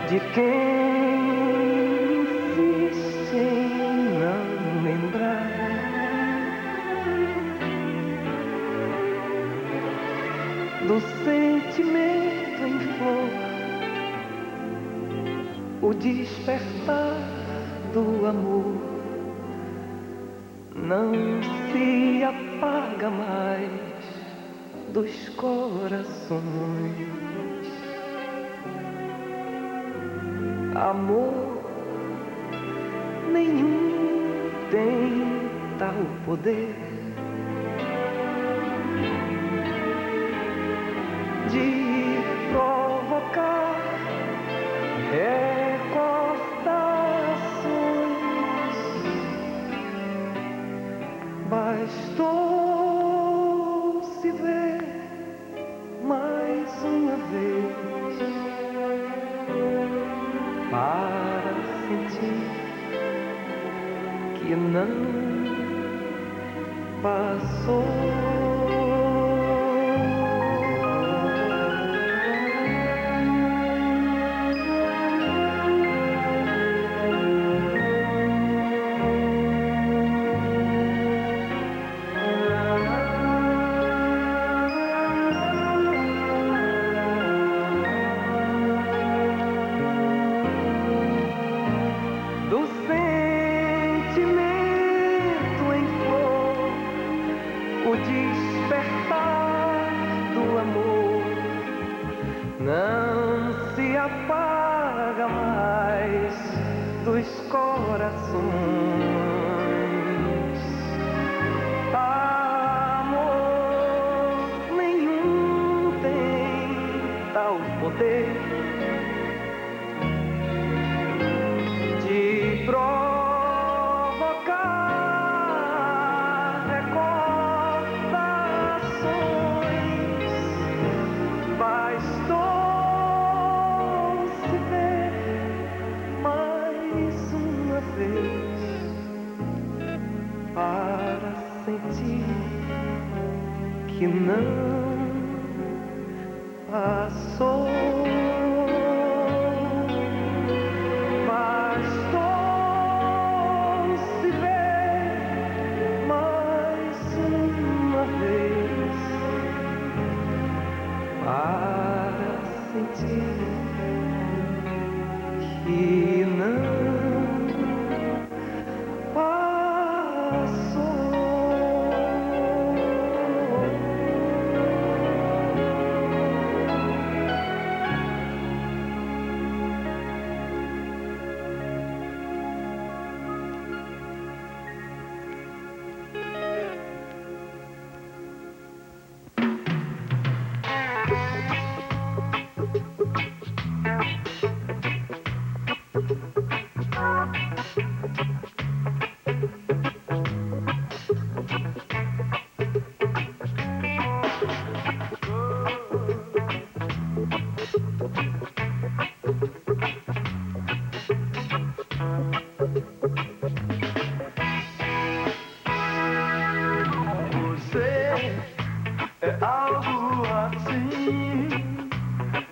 de quem insiste em não lembrar do sentimento em flor, o despertar do amor não se apaga mais dos corações. Amor nenhum tem tal poder de provocar recordações. Bastou se ver mais uma vez para sentir que não passou. Não se apaga mais dos corações. Amor nenhum tem tal poder de provocar recordações. Bastou para sentir que não passou. Bastou se ver mais uma vez para sentir que não é algo assim,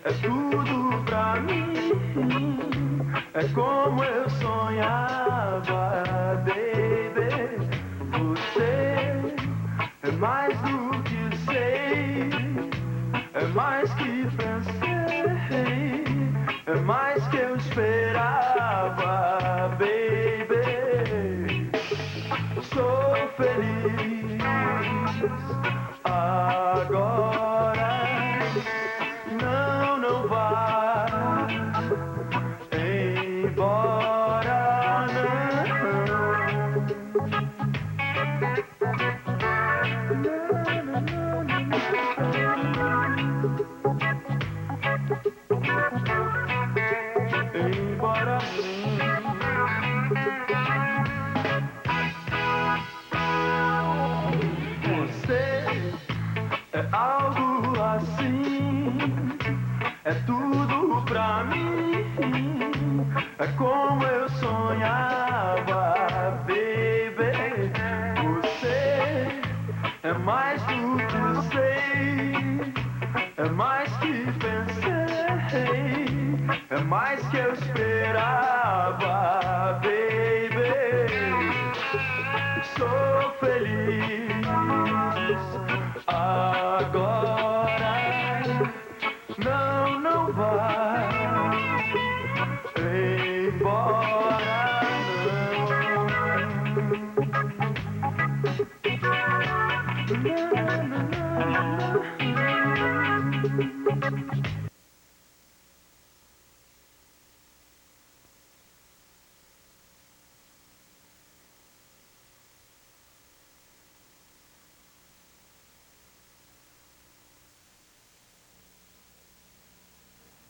é tudo pra mim, é como eu sonhava, baby. Você é mais do que sei, é mais que pensei, é mais que eu esperava, baby. Sou feliz agora, não vá embora, embora é algo assim, é tudo pra mim, é como eu sonhava, baby. Você é mais do que sei, embora,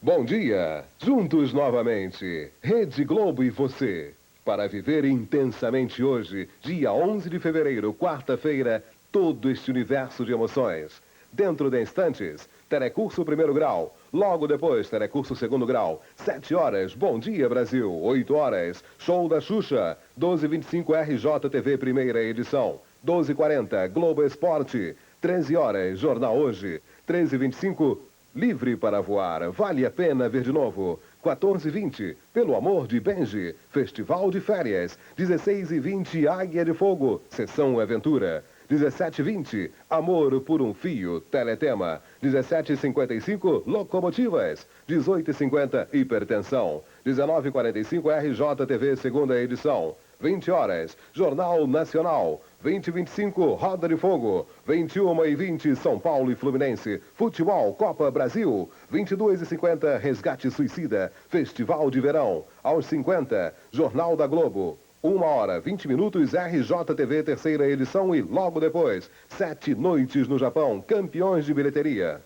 Bom dia! Juntos novamente, Rede Globo e você, para viver intensamente hoje, dia 11 de fevereiro, quarta-feira, todo este universo de emoções. Dentro de instantes, Telecurso 1º grau, logo depois, Telecurso 2º grau, 7 horas, Bom Dia Brasil, 8 horas, Show da Xuxa, 12h25 RJTV primeira edição, 12h40 Globo Esporte, 13 horas, Jornal Hoje, 13h25 Livre para voar, vale a pena ver de novo. 14h20, Pelo Amor de Benji, Festival de Férias. 16h20, Águia de Fogo, Sessão Aventura. 17h20, Amor por um Fio, Teletema. 17h55, Locomotivas. 18h50, Hipertensão. 19h45, RJTV segunda edição. 20 horas, Jornal Nacional. 20h25, Roda de Fogo. 21h20, São Paulo e Fluminense. Futebol, Copa Brasil. 22h50, Resgate Suicida. Festival de Verão. Aos 50, Jornal da Globo. 1 hora, 20 minutos, RJTV terceira edição e logo depois, 7 noites no Japão, campeões de bilheteria.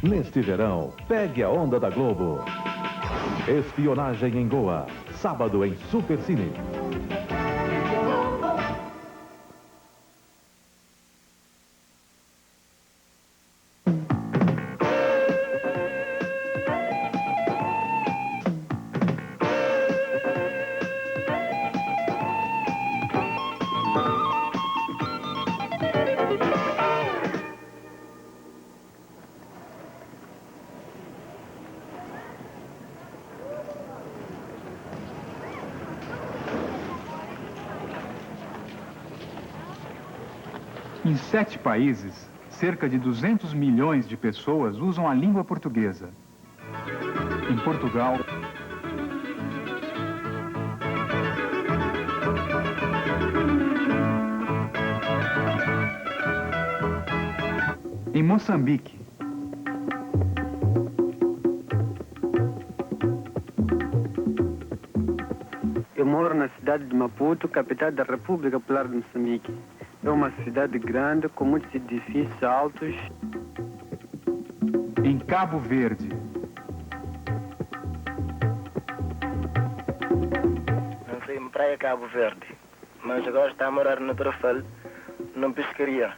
Neste verão, pegue a onda da Globo. Espionagem em Goa, sábado em Supercine. Em 7 países, cerca de 200 milhões de pessoas usam a língua portuguesa. Em Portugal, em Moçambique, Eu moro na cidade de Maputo, capital da República Popular de Moçambique. É uma cidade grande, com muitos edifícios altos. em Cabo Verde, Nasci em Praia Cabo Verde, mas agora está a morar no Trofel, numa pescaria.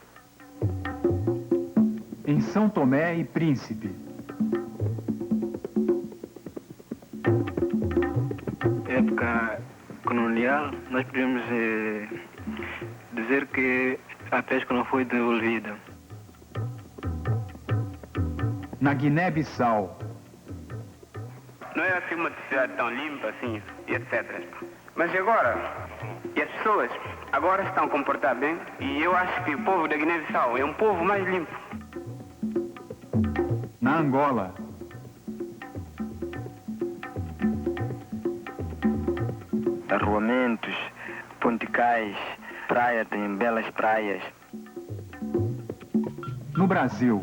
em São Tomé e Príncipe, Época colonial, nós podemos dizer que a pesca não foi devolvida. na Guiné-Bissau, Não é assim uma cidade tão limpa assim, e etc. Mas agora, e as pessoas agora estão a comportar bem, e eu acho que o povo da Guiné-Bissau é um povo mais limpo. na Angola, Arruamentos, ponticais, praia tem belas praias. no Brasil,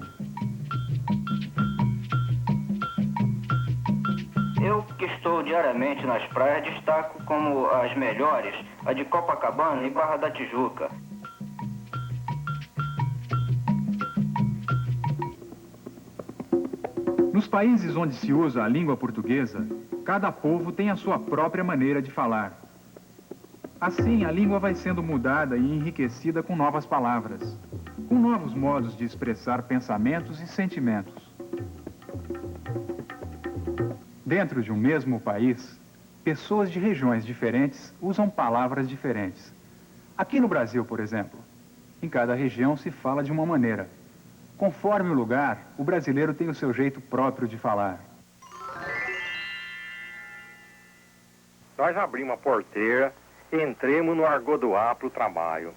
Eu, que estou diariamente nas praias, destaco como as melhores a de Copacabana e Barra da Tijuca. nos países onde se usa a língua portuguesa, cada povo tem a sua própria maneira de falar. Assim, a língua vai sendo mudada e enriquecida com novas palavras, com novos modos de expressar pensamentos e sentimentos. Dentro de um mesmo país, pessoas de regiões diferentes usam palavras diferentes. Aqui no Brasil, por exemplo, em cada região se fala de uma maneira. Conforme o lugar, o brasileiro tem o seu jeito próprio de falar. Nós abrimos a porteira, entremos no argodoá para o trabalho.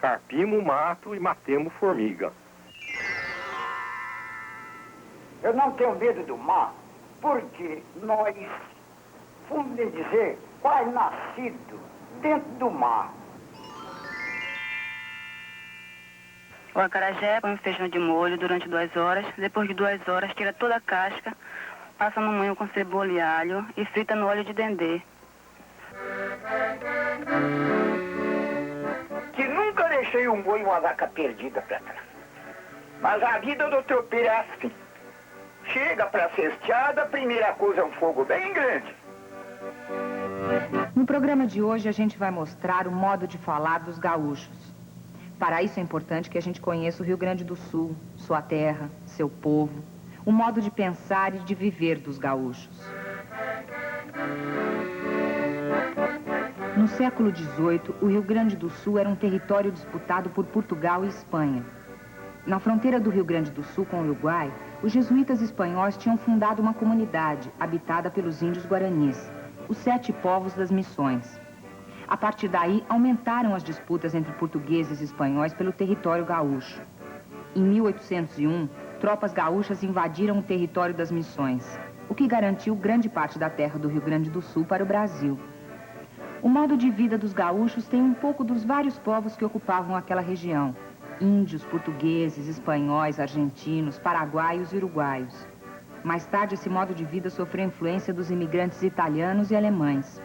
Carpimos o mato e matemos formiga. Eu não tenho medo do mar, Porque nós vamos lhe dizer, quase nascido dentro do mar. O acarajé põe o feijão de molho durante 2 horas. Depois de 2 horas, tira toda a casca, passa no moinho com cebola e alho e frita no óleo de dendê. Que nunca deixei um boi e uma vaca perdida pra trás. Mas a vida do tropeiro é assim. Chega pra cesteada, a primeira coisa é um fogo bem grande. No programa de hoje, a gente vai mostrar o modo de falar dos gaúchos. Para isso é importante que a gente conheça o Rio Grande do Sul, sua terra, seu povo, o modo de pensar e de viver dos gaúchos. No século XVIII, o Rio Grande do Sul era um território disputado por Portugal e Espanha. Na fronteira do Rio Grande do Sul com o Uruguai, os jesuítas espanhóis tinham fundado uma comunidade habitada pelos índios guaranis, os 7 povos das missões. A partir daí, aumentaram as disputas entre portugueses e espanhóis pelo território gaúcho. Em 1801, tropas gaúchas invadiram o território das missões, o que garantiu grande parte da terra do Rio Grande do Sul para o Brasil. O modo de vida dos gaúchos tem um pouco dos vários povos que ocupavam aquela região: índios, portugueses, espanhóis, argentinos, paraguaios e uruguaios. Mais tarde, esse modo de vida sofreu influência dos imigrantes italianos e alemães.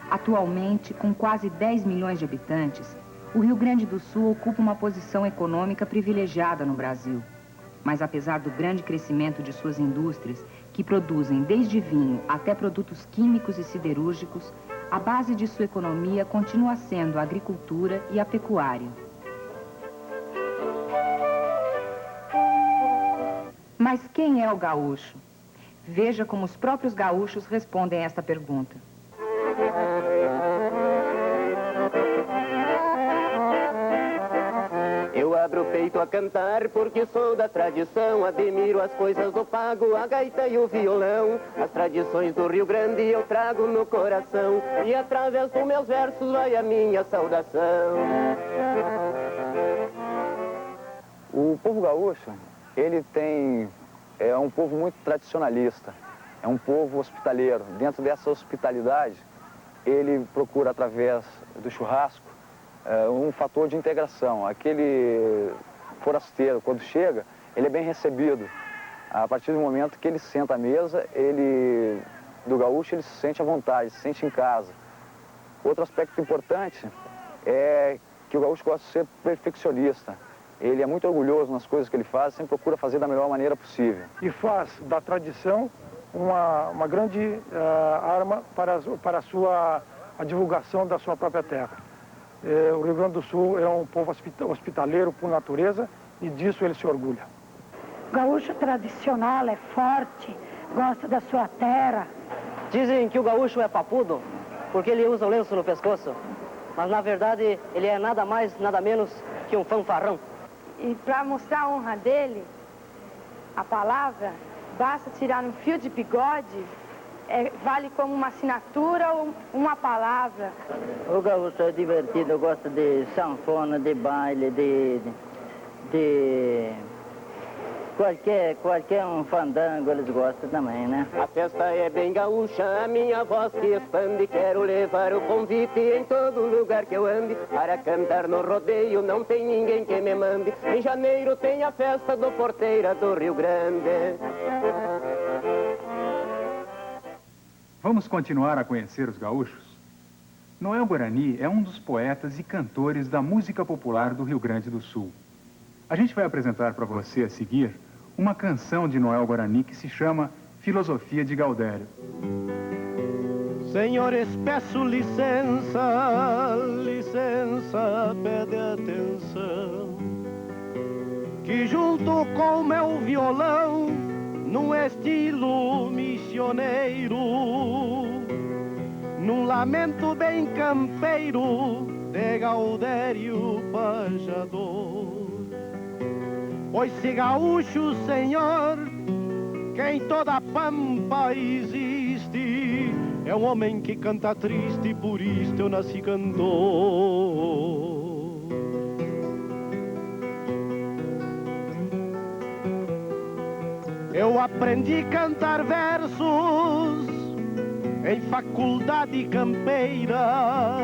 Atualmente, com quase 10 milhões de habitantes, o Rio Grande do Sul ocupa uma posição econômica privilegiada no Brasil. Mas apesar do grande crescimento de suas indústrias, que produzem desde vinho até produtos químicos e siderúrgicos, a base de sua economia continua sendo a agricultura e a pecuária. Mas quem é o gaúcho? Veja como os próprios gaúchos respondem a esta pergunta. Eu abro o peito a cantar porque sou da tradição, admiro as coisas do pago, a gaita e o violão. As tradições do Rio Grande eu trago no coração e através dos meus versos vai a minha saudação. O povo gaúcho, ele é um povo muito tradicionalista, é um povo hospitaleiro. Dentro dessa hospitalidade, ele procura, através do churrasco, um fator de integração. Aquele forasteiro, quando chega, ele é bem recebido. A partir do momento que ele senta à mesa, do gaúcho, ele se sente à vontade, se sente em casa. Outro aspecto importante é que o gaúcho gosta de ser perfeccionista. Ele é muito orgulhoso nas coisas que ele faz, sempre procura fazer da melhor maneira possível. E faz da tradição uma grande arma para a divulgação da sua própria terra. O Rio Grande do Sul é um povo hospitaleiro por natureza e disso ele se orgulha. O gaúcho tradicional é forte, gosta da sua terra. Dizem que o gaúcho é papudo porque ele usa o lenço no pescoço, mas na verdade ele é nada mais, nada menos que um fanfarrão. E para mostrar a honra dele, a palavra, basta tirar um fio de bigode, vale como uma assinatura ou uma palavra. O gaúcho é divertido, gosta de sanfona, de baile, de qualquer um fandango eles gostam também, né? A festa é bem gaúcha, a minha voz que expande. Quero levar o convite em todo lugar que eu ande. Para cantar no rodeio não tem ninguém que me mande. Em janeiro tem a festa do Porteira do Rio Grande. Vamos continuar a conhecer os gaúchos? Noel Guarani é um dos poetas e cantores da música popular do Rio Grande do Sul. A gente vai apresentar para você a seguir uma canção de Noel Guarani que se chama Filosofia de Gaudério. Senhores, peço licença, licença, pede atenção, que junto com meu violão, num estilo missioneiro, num lamento bem campeiro de Gaudério Pajador. Pois se gaúcho, senhor, que em toda a pampa existe, é um homem que canta triste, por isto eu nasci cantor. Eu aprendi a cantar versos em faculdade campeira,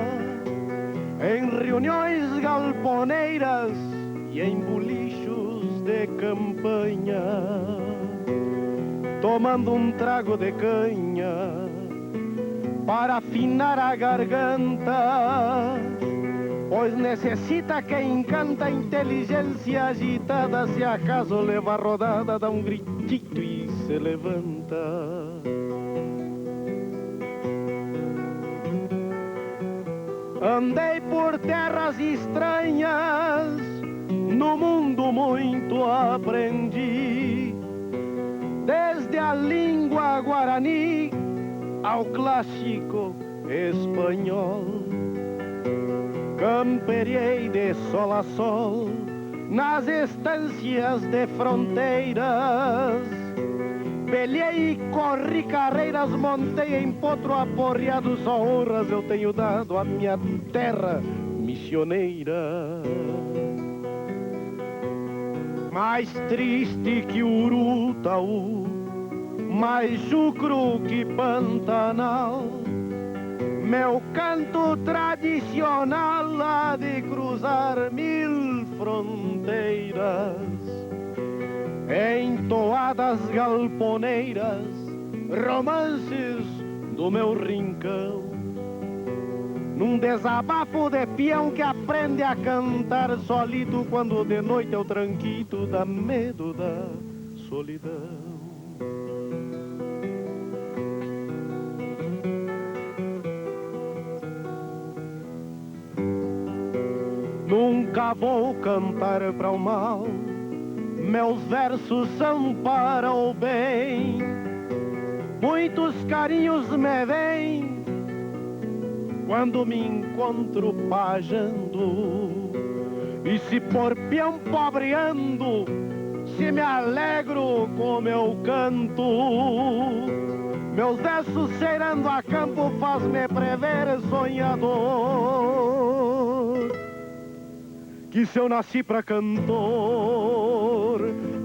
em reuniões galponeiras e em bolichos de campanha, tomando um trago de canha para afinar a garganta, pois necessita quem canta inteligência agitada, se acaso leva a rodada, dá um gritito e se levanta. Andei por terras estranhas, no mundo muito aprendi, desde a língua guarani ao clássico espanhol. Camperiei de sol a sol nas estâncias de fronteiras, pelhei e corri carreiras, montei em potro aporreado, só honras eu tenho dado à minha terra missioneira. Mais triste que Urutaú, mais chucro que Pantanal, meu canto tradicional há de cruzar 1000 fronteiras, em toadas galponeiras, romances do meu rincão, num desabafo de peão que aprende a cantar solito, quando de noite eu tranquito dá medo da solidão. Nunca vou cantar para o mal, meus versos são para o bem. Muitos carinhos me vêm quando me encontro pajando, e se por peão pobre ando, se me alegro com meu canto. Meus versos cheirando a campo faz-me prever sonhador, que se eu nasci pra cantor,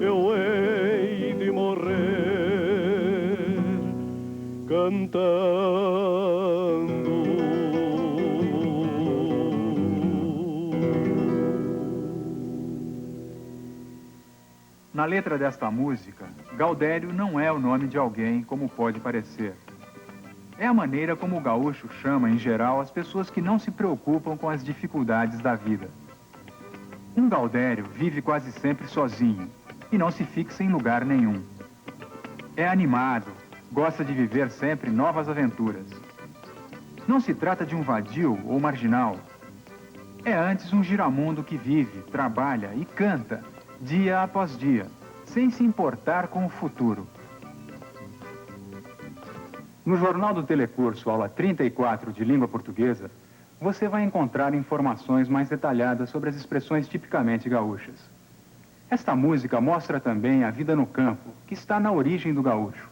eu hei de morrer cantando. Na letra desta música, Gaudério não é o nome de alguém como pode parecer. É a maneira como o gaúcho chama, em geral, as pessoas que não se preocupam com as dificuldades da vida. Um gaudério vive quase sempre sozinho e não se fixa em lugar nenhum. É animado, gosta de viver sempre novas aventuras. Não se trata de um vadio ou marginal. É antes um giramundo que vive, trabalha e canta, dia após dia, sem se importar com o futuro. No Jornal do Telecurso, aula 34 de língua portuguesa, você vai encontrar informações mais detalhadas sobre as expressões tipicamente gaúchas. Esta música mostra também a vida no campo, que está na origem do gaúcho.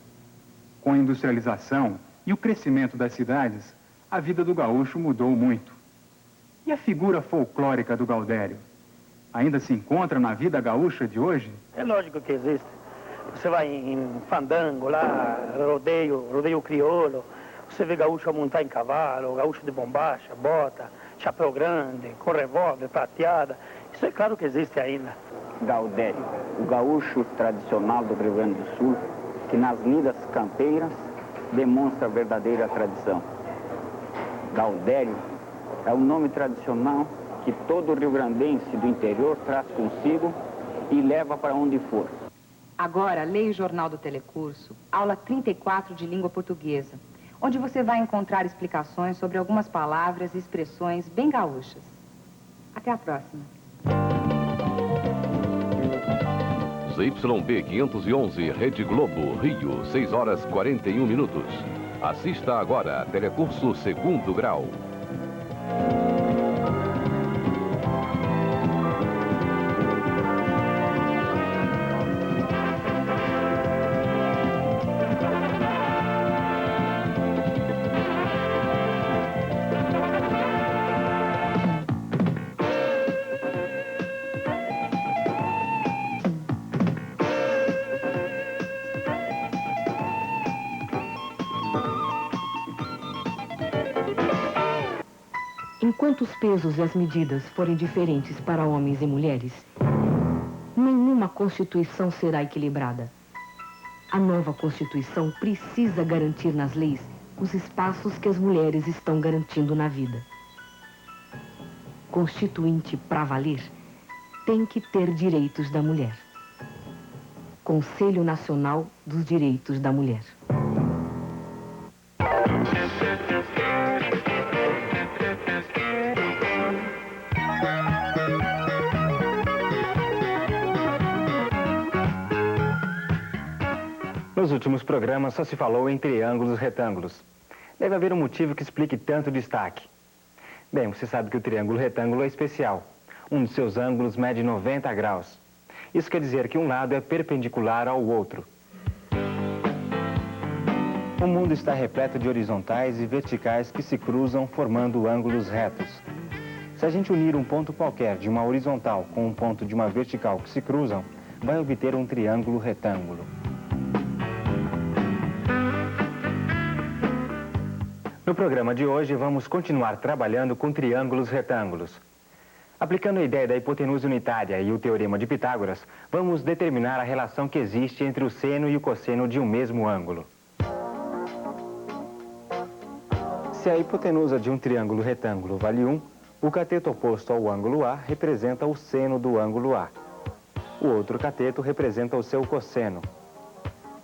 Com a industrialização e o crescimento das cidades, a vida do gaúcho mudou muito. E a figura folclórica do Gaudério? Ainda se encontra na vida gaúcha de hoje? É lógico que existe. Você vai em fandango lá, rodeio crioulo, você vê gaúcho a montar em cavalo, gaúcho de bombacha, bota, chapéu grande, com revólver, prateada. Isso é claro que existe ainda. Gaudério, o gaúcho tradicional do Rio Grande do Sul, que nas lidas campeiras demonstra a verdadeira tradição. Gaudério é o nome tradicional que todo rio-grandense do interior traz consigo e leva para onde for. Agora, leia o Jornal do Telecurso, aula 34 de língua portuguesa, onde você vai encontrar explicações sobre algumas palavras e expressões bem gaúchas. Até a próxima. ZYB 511, Rede Globo, Rio, 6h41. Assista agora, Telecurso 2º Grau. enquanto os pesos e as medidas forem diferentes para homens e mulheres, nenhuma Constituição será equilibrada. A nova Constituição precisa garantir nas leis os espaços que as mulheres estão garantindo na vida. Constituinte para valer tem que ter direitos da mulher. Conselho Nacional dos Direitos da Mulher. Nos últimos programas só se falou em triângulos retângulos. Deve haver um motivo que explique tanto destaque. Bem, você sabe que o triângulo retângulo é especial. Um de seus ângulos mede 90 graus. Isso quer dizer que um lado é perpendicular ao outro. O mundo está repleto de horizontais e verticais que se cruzam formando ângulos retos. Se a gente unir um ponto qualquer de uma horizontal com um ponto de uma vertical que se cruzam, vai obter um triângulo retângulo. No programa de hoje, vamos continuar trabalhando com triângulos retângulos. Aplicando a ideia da hipotenusa unitária e o teorema de Pitágoras, vamos determinar a relação que existe entre o seno e o cosseno de um mesmo ângulo. Se a hipotenusa de um triângulo retângulo vale 1, o cateto oposto ao ângulo A representa o seno do ângulo A. O outro cateto representa o seu cosseno.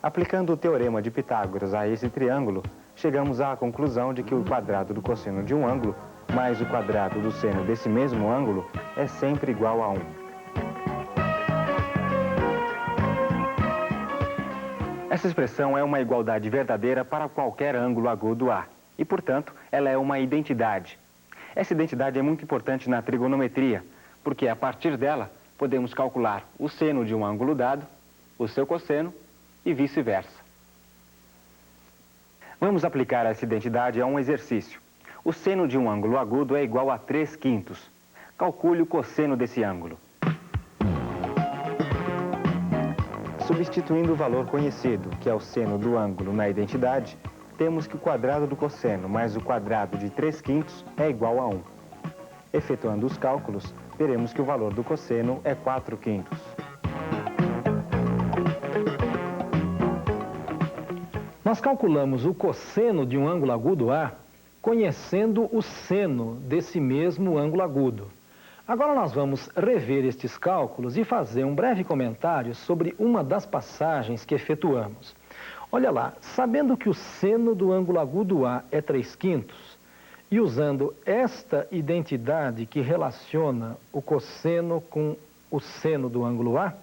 Aplicando o teorema de Pitágoras a esse triângulo, chegamos à conclusão de que o quadrado do cosseno de um ângulo mais o quadrado do seno desse mesmo ângulo é sempre igual a 1. Essa expressão é uma igualdade verdadeira para qualquer ângulo agudo A e, portanto, ela é uma identidade. Essa identidade é muito importante na trigonometria, porque a partir dela podemos calcular o seno de um ângulo dado, o seu cosseno e vice-versa. Vamos aplicar essa identidade a um exercício. O seno de um ângulo agudo é igual a 3/5. Calcule o cosseno desse ângulo. Substituindo o valor conhecido, que é o seno do ângulo, na identidade, temos que o quadrado do cosseno mais o quadrado de 3/5 é igual a 1. Efetuando os cálculos, veremos que o valor do cosseno é 4/5. Nós calculamos o cosseno de um ângulo agudo A conhecendo o seno desse mesmo ângulo agudo. Agora nós vamos rever estes cálculos e fazer um breve comentário sobre uma das passagens que efetuamos. Olha lá, sabendo que o seno do ângulo agudo A é 3/5 e usando esta identidade que relaciona o cosseno com o seno do ângulo A,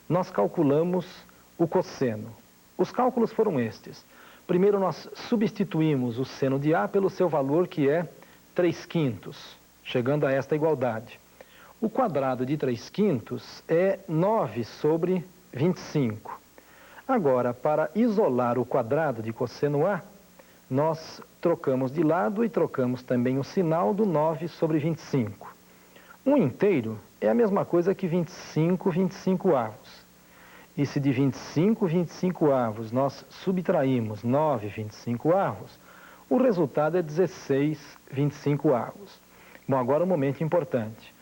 nós calculamos o cosseno. Os cálculos foram estes. Primeiro nós substituímos o seno de A pelo seu valor, que é 3/5, chegando a esta igualdade. O quadrado de 3/5 é 9/25. Agora, para isolar o quadrado de cosseno A, nós trocamos de lado e trocamos também o sinal do 9/25. Um inteiro é a mesma coisa que 25/25. E se de 25/25 nós subtraímos 9/25, o resultado é 16/25. Bom, agora um momento importante.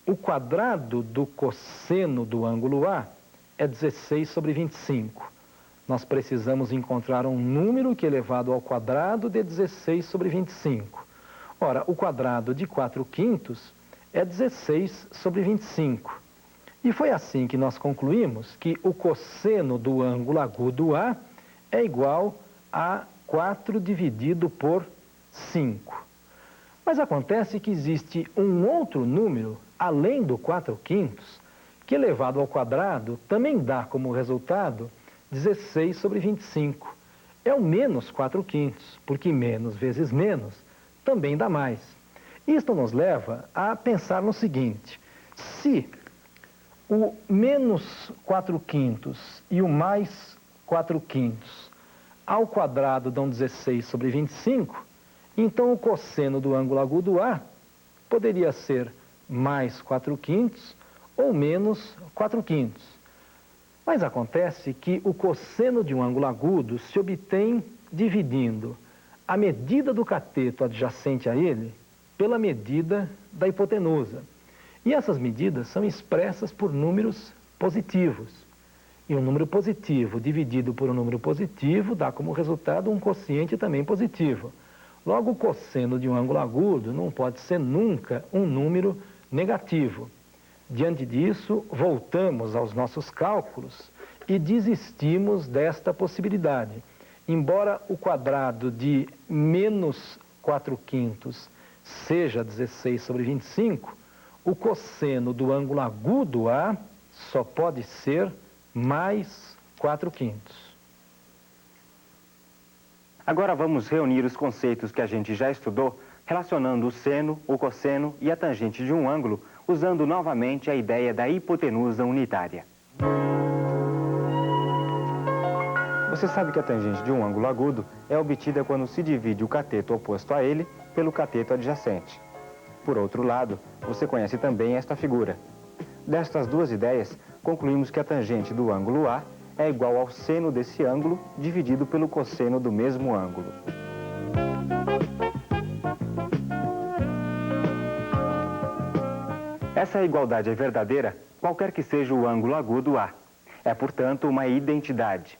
O quadrado do cosseno do ângulo A é 16/25. Nós precisamos encontrar um número que elevado ao quadrado de 16/25. Ora, o quadrado de 4/5 é 16/25. E foi assim que nós concluímos que o cosseno do ângulo agudo A é igual a 4 dividido por 5. Mas acontece que existe um outro número, além do 4/5, que elevado ao quadrado também dá como resultado 16/25. É o menos 4/5, porque menos vezes menos também dá mais. Isto nos leva a pensar no seguinte: se o menos 4/5 e o mais 4/5 ao quadrado dão 16/25, então o cosseno do ângulo agudo A poderia ser mais 4/5 ou menos 4/5. Mas acontece que o cosseno de um ângulo agudo se obtém dividindo a medida do cateto adjacente a ele pela medida da hipotenusa. E essas medidas são expressas por números positivos. E um número positivo dividido por um número positivo dá como resultado um quociente também positivo. Logo, o cosseno de um ângulo agudo não pode ser nunca um número negativo. Diante disso, voltamos aos nossos cálculos e desistimos desta possibilidade. Embora o quadrado de menos 4/5 seja 16 sobre 25, o cosseno do ângulo agudo A só pode ser mais 4/5. Agora vamos reunir os conceitos que a gente já estudou, relacionando o seno, o cosseno e a tangente de um ângulo, usando novamente a ideia da hipotenusa unitária. Você sabe que a tangente de um ângulo agudo é obtida quando se divide o cateto oposto a ele pelo cateto adjacente. Por outro lado, você conhece também esta figura. Destas duas ideias, concluímos que a tangente do ângulo A é igual ao seno desse ângulo dividido pelo cosseno do mesmo ângulo. Essa igualdade é verdadeira, qualquer que seja o ângulo agudo A. É, portanto, uma identidade.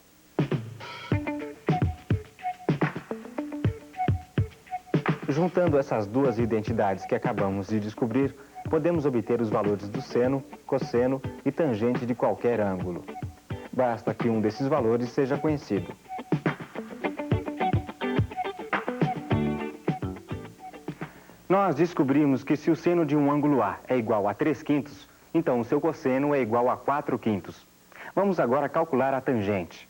Juntando essas duas identidades que acabamos de descobrir, podemos obter os valores do seno, cosseno e tangente de qualquer ângulo. Basta que um desses valores seja conhecido. Nós descobrimos que se o seno de um ângulo A é igual a 3/5, então o seu cosseno é igual a 4/5. Vamos agora calcular a tangente.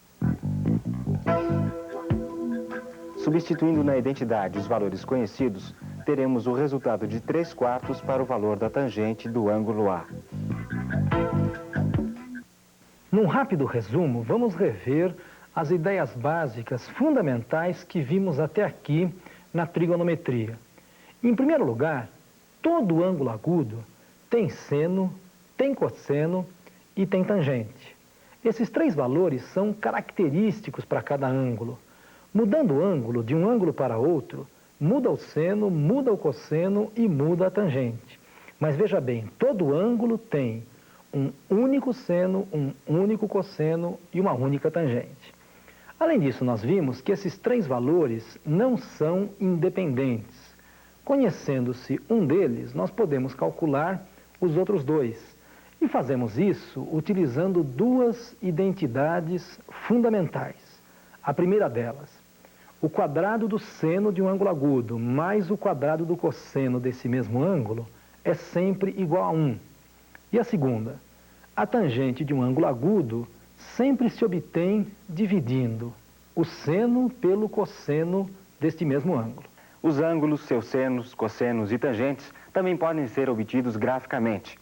Substituindo na identidade os valores conhecidos, teremos o resultado de 3/4 para o valor da tangente do ângulo A. Num rápido resumo, vamos rever as ideias básicas fundamentais que vimos até aqui na trigonometria. Em primeiro lugar, todo ângulo agudo tem seno, tem cosseno e tem tangente. Esses três valores são característicos para cada ângulo. Mudando o ângulo de um ângulo para outro, muda o seno, muda o cosseno e muda a tangente. Mas veja bem, todo ângulo tem um único seno, um único cosseno e uma única tangente. Além disso, nós vimos que esses três valores não são independentes. Conhecendo-se um deles, nós podemos calcular os outros dois. E fazemos isso utilizando duas identidades fundamentais. A primeira delas, o quadrado do seno de um ângulo agudo mais o quadrado do cosseno desse mesmo ângulo é sempre igual a 1. E a segunda, a tangente de um ângulo agudo sempre se obtém dividindo o seno pelo cosseno deste mesmo ângulo. Os ângulos, seus senos, cossenos e tangentes também podem ser obtidos graficamente.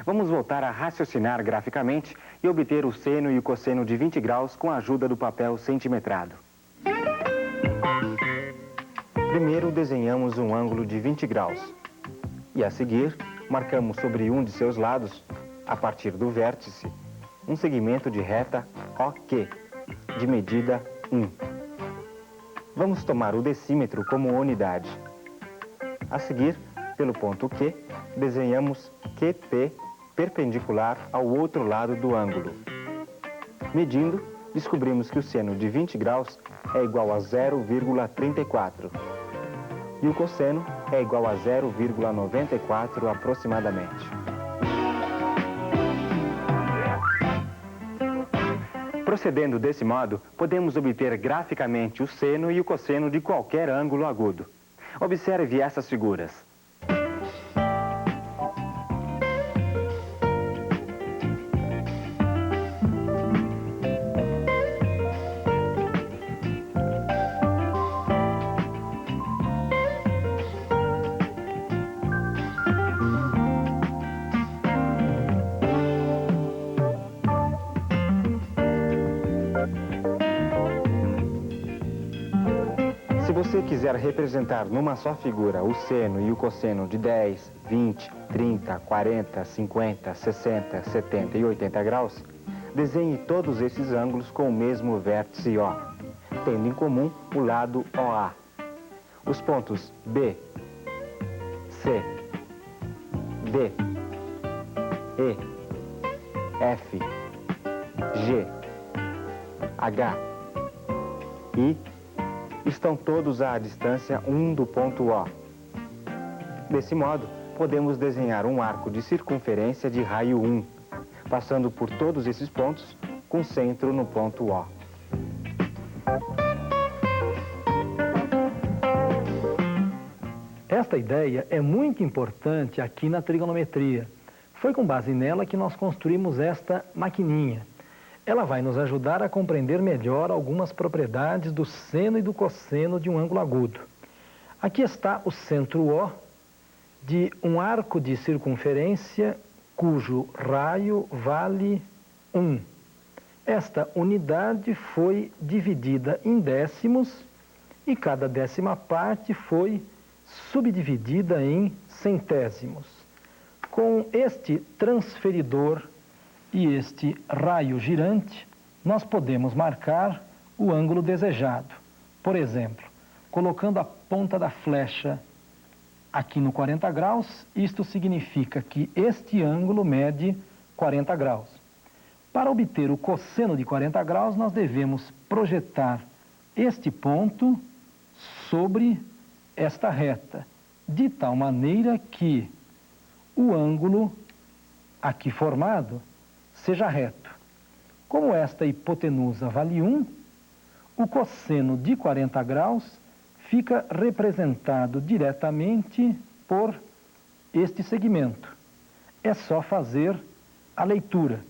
Vamos voltar a raciocinar graficamente e obter o seno e o cosseno de 20 graus com a ajuda do papel centimetrado. Primeiro desenhamos um ângulo de 20 graus e a seguir marcamos sobre um de seus lados, a partir do vértice, um segmento de reta OQ, de medida 1. Vamos tomar o decímetro como unidade. A seguir, pelo ponto Q, desenhamos QP perpendicular ao outro lado do ângulo. Medindo, descobrimos que o seno de 20 graus é igual a 0,34 e o cosseno é igual a 0,94 aproximadamente. Procedendo desse modo, podemos obter graficamente o seno e o cosseno de qualquer ângulo agudo. Observe essas figuras. Se você quiser representar numa só figura o seno e o cosseno de 10, 20, 30, 40, 50, 60, 70 e 80 graus, desenhe todos esses ângulos com o mesmo vértice O, tendo em comum o lado OA. Os pontos B, C, D, E, F, G, H, I estão todos à distância 1 do ponto O. Desse modo, podemos desenhar um arco de circunferência de raio 1, passando por todos esses pontos, com centro no ponto O. Esta ideia é muito importante aqui na trigonometria. Foi com base nela que nós construímos esta maquininha. Ela vai nos ajudar a compreender melhor algumas propriedades do seno e do cosseno de um ângulo agudo. Aqui está o centro O de um arco de circunferência cujo raio vale 1. Esta unidade foi dividida em décimos e cada décima parte foi subdividida em centésimos. Com este transferidor e este raio girante, nós podemos marcar o ângulo desejado. Por exemplo, colocando a ponta da flecha aqui no 40 graus, isto significa que este ângulo mede 40 graus. Para obter o cosseno de 40 graus, nós devemos projetar este ponto sobre esta reta, de tal maneira que o ângulo aqui formado seja reto. Como esta hipotenusa vale 1, o cosseno de 40 graus fica representado diretamente por este segmento. É só fazer a leitura.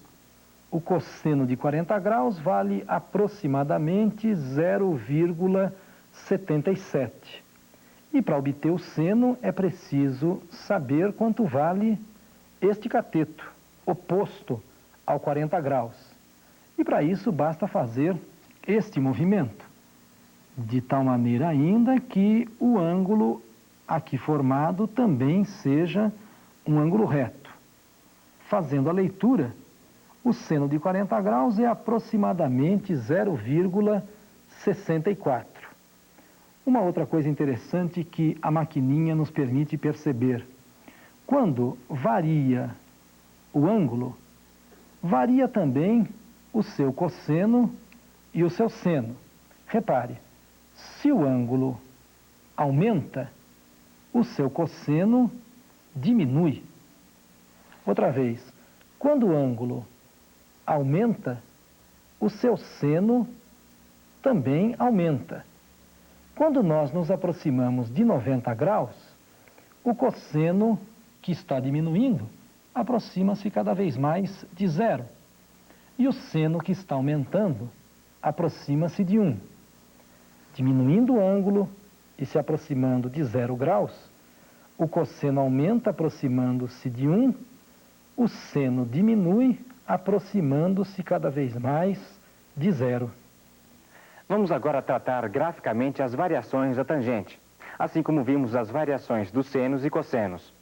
O cosseno de 40 graus vale aproximadamente 0,77. E para obter o seno é preciso saber quanto vale este cateto, oposto ao 40 graus. E para isso basta fazer este movimento, de tal maneira ainda que o ângulo aqui formado também seja um ângulo reto. Fazendo a leitura, o seno de 40 graus é aproximadamente 0,64. Uma outra coisa interessante que a maquininha nos permite perceber: quando varia o ângulo, varia também o seu cosseno e o seu seno. Repare, se o ângulo aumenta, o seu cosseno diminui. Outra vez, quando o ângulo aumenta, o seu seno também aumenta. Quando nós nos aproximamos de 90 graus, o cosseno, que está diminuindo, aproxima-se cada vez mais de 0. E o seno, que está aumentando, aproxima-se de 1. Diminuindo o ângulo e se aproximando de 0 graus, o cosseno aumenta aproximando-se de 1, o seno diminui aproximando-se cada vez mais de 0. Vamos agora tratar graficamente as variações da tangente, assim como vimos as variações dos senos e cossenos.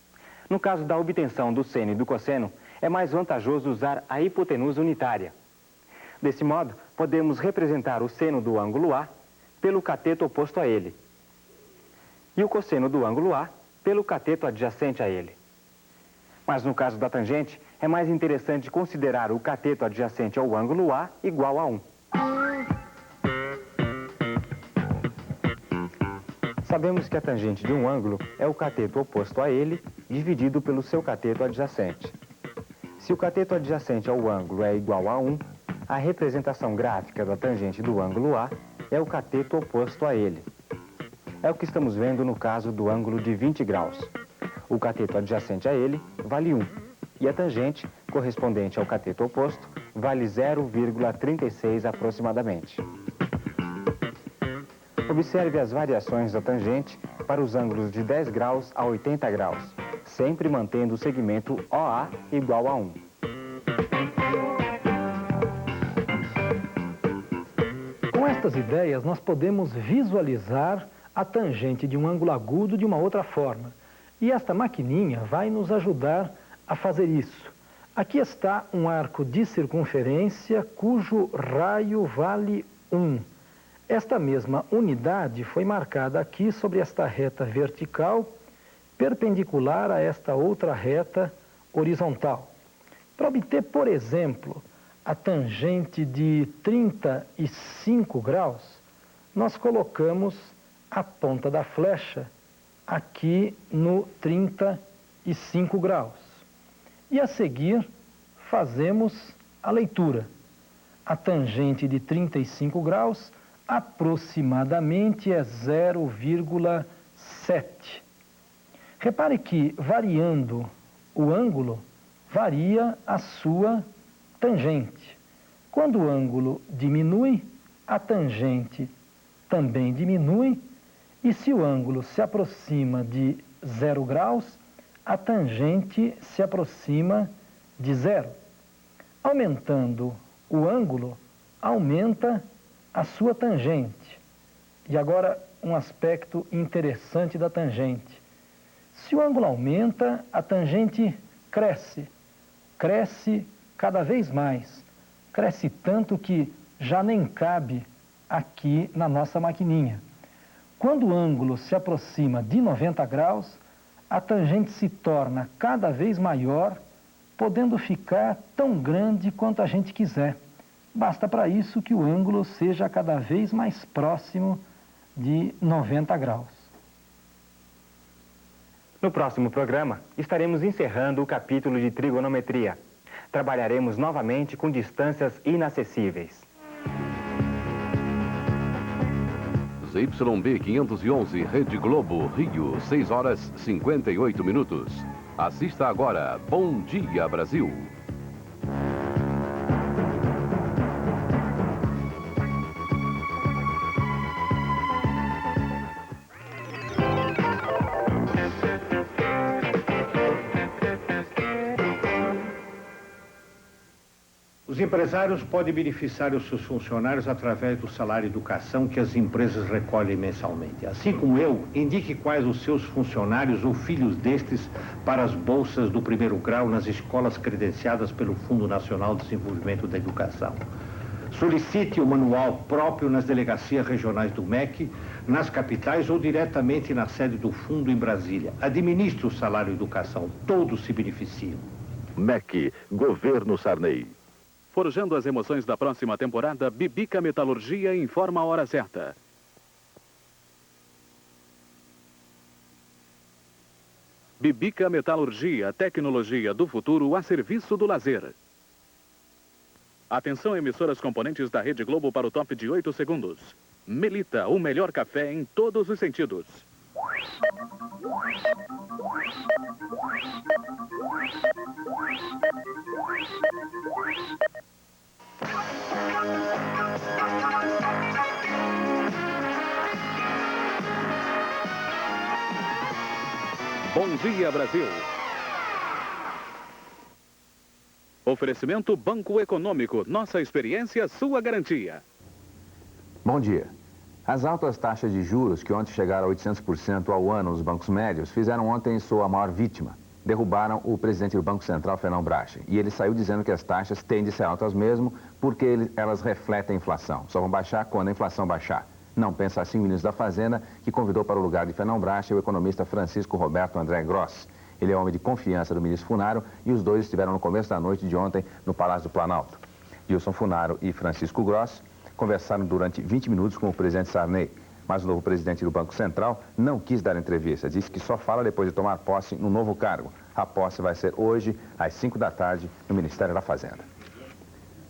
No caso da obtenção do seno e do cosseno, é mais vantajoso usar a hipotenusa unitária. Desse modo, podemos representar o seno do ângulo A pelo cateto oposto a ele, e o cosseno do ângulo A pelo cateto adjacente a ele. Mas no caso da tangente, é mais interessante considerar o cateto adjacente ao ângulo A igual a 1. Sabemos que a tangente de um ângulo é o cateto oposto a ele, dividido pelo seu cateto adjacente. Se o cateto adjacente ao ângulo é igual a 1, a representação gráfica da tangente do ângulo A é o cateto oposto a ele. É o que estamos vendo no caso do ângulo de 20 graus. O cateto adjacente a ele vale 1, e a tangente, correspondente ao cateto oposto, vale 0,36 aproximadamente. Observe as variações da tangente para os ângulos de 10 graus a 80 graus, sempre mantendo o segmento OA igual a 1. Com estas ideias, nós podemos visualizar a tangente de um ângulo agudo de uma outra forma. E esta maquininha vai nos ajudar a fazer isso. Aqui está um arco de circunferência cujo raio vale 1. Esta mesma unidade foi marcada aqui sobre esta reta vertical perpendicular a esta outra reta horizontal. Para obter, por exemplo, a tangente de 35 graus, nós colocamos a ponta da flecha aqui no 35 graus. E a seguir, fazemos a leitura. A tangente de 35 graus aproximadamente é 0,7. Repare que, variando o ângulo, varia a sua tangente. Quando o ângulo diminui, a tangente também diminui, e se o ângulo se aproxima de 0 graus, a tangente se aproxima de 0. Aumentando o ângulo, aumenta a sua tangente. E agora, um aspecto interessante da tangente. Se o ângulo aumenta, a tangente cresce. Cresce cada vez mais. Cresce tanto que já nem cabe aqui na nossa maquininha. Quando o ângulo se aproxima de 90 graus, a tangente se torna cada vez maior, podendo ficar tão grande quanto a gente quiser. Basta para isso que o ângulo seja cada vez mais próximo de 90 graus. No próximo programa, estaremos encerrando o capítulo de trigonometria. Trabalharemos novamente com distâncias inacessíveis. ZYB 511, Rede Globo, Rio, 6 horas 58 minutos. Assista agora Bom Dia Brasil. Os empresários podem beneficiar os seus funcionários através do salário educação que as empresas recolhem mensalmente. Assim como eu, indique quais os seus funcionários ou filhos destes para as bolsas do primeiro grau nas escolas credenciadas pelo Fundo Nacional de Desenvolvimento da Educação. Solicite o manual próprio nas delegacias regionais do MEC, nas capitais ou diretamente na sede do Fundo em Brasília. Administre o salário educação, todos se beneficiam. MEC, Governo Sarney. Forjando as emoções da próxima temporada, Bibica Metalurgia informa a hora certa. Bibica Metalurgia, tecnologia do futuro a serviço do lazer. Atenção, emissoras componentes da Rede Globo para o top de 8 segundos. Melita, o melhor café em todos os sentidos. Bom Dia Brasil. Oferecimento Banco Econômico. Nossa experiência, sua garantia. Bom dia. As altas taxas de juros que ontem chegaram a 800% ao ano nos bancos médios fizeram ontem sua maior vítima. Derrubaram o presidente do Banco Central, Fernão Bracher. E ele saiu dizendo que as taxas têm de ser altas mesmo porque elas refletem a inflação. Só vão baixar quando a inflação baixar. Não pensa assim o ministro da Fazenda, que convidou para o lugar de Fernão Bracher o economista Francisco Roberto André Gross. Ele é homem de confiança do ministro Funaro e os dois estiveram no começo da noite de ontem no Palácio do Planalto. Wilson Funaro e Francisco Gross conversaram durante 20 minutos com o presidente Sarney. Mas o novo presidente do Banco Central não quis dar entrevista. Disse que só fala depois de tomar posse no novo cargo. A posse vai ser hoje, às 5 da tarde, no Ministério da Fazenda.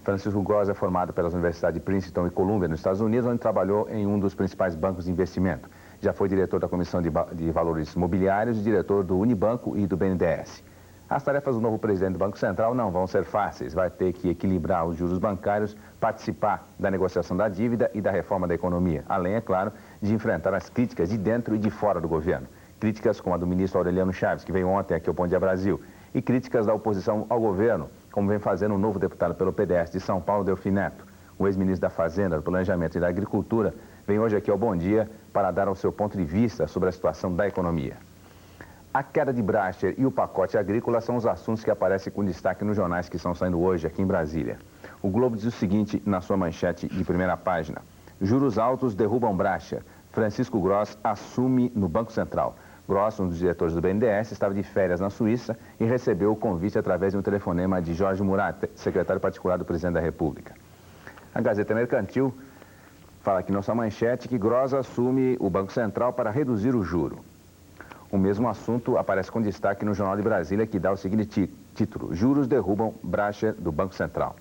Francisco Gross é formado pelas universidades de Princeton e Columbia, nos Estados Unidos, onde trabalhou em um dos principais bancos de investimento. Já foi diretor da Comissão de Valores Mobiliários e diretor do Unibanco e do BNDES. As tarefas do novo presidente do Banco Central não vão ser fáceis. Vai ter que equilibrar os juros bancários, participar da negociação da dívida e da reforma da economia. Além, é claro, de enfrentar as críticas de dentro e de fora do governo. Críticas como a do ministro Aureliano Chaves, que veio ontem aqui ao Bom Dia Brasil. E críticas da oposição ao governo, como vem fazendo o novo deputado pelo PDS de São Paulo, Delfim Neto. O ex-ministro da Fazenda, do Planejamento e da Agricultura vem hoje aqui ao Bom Dia para dar o seu ponto de vista sobre a situação da economia. A queda de Bracher e o pacote agrícola são os assuntos que aparecem com destaque nos jornais que estão saindo hoje aqui em Brasília. O Globo diz o seguinte na sua manchete de primeira página. Juros altos derrubam Bracher. Francisco Gross assume no Banco Central. Grosso, um dos diretores do BNDES, estava de férias na Suíça e recebeu o convite através de um telefonema de Jorge Murat, secretário particular do presidente da República. A Gazeta Mercantil fala aqui na sua manchete que Grosso assume o Banco Central para reduzir o juro. O mesmo assunto aparece com destaque no Jornal de Brasília, que dá o seguinte título: Juros derrubam Bracher do Banco Central.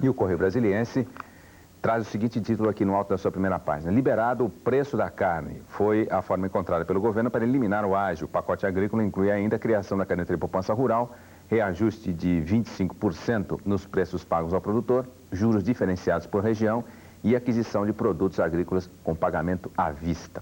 E o Correio Brasiliense traz o seguinte título aqui no alto da sua primeira página: Liberado o preço da carne. Foi a forma encontrada pelo governo para eliminar o ágio. O pacote agrícola inclui ainda a criação da caderneta de poupança rural, reajuste de 25% nos preços pagos ao produtor, juros diferenciados por região e aquisição de produtos agrícolas com pagamento à vista.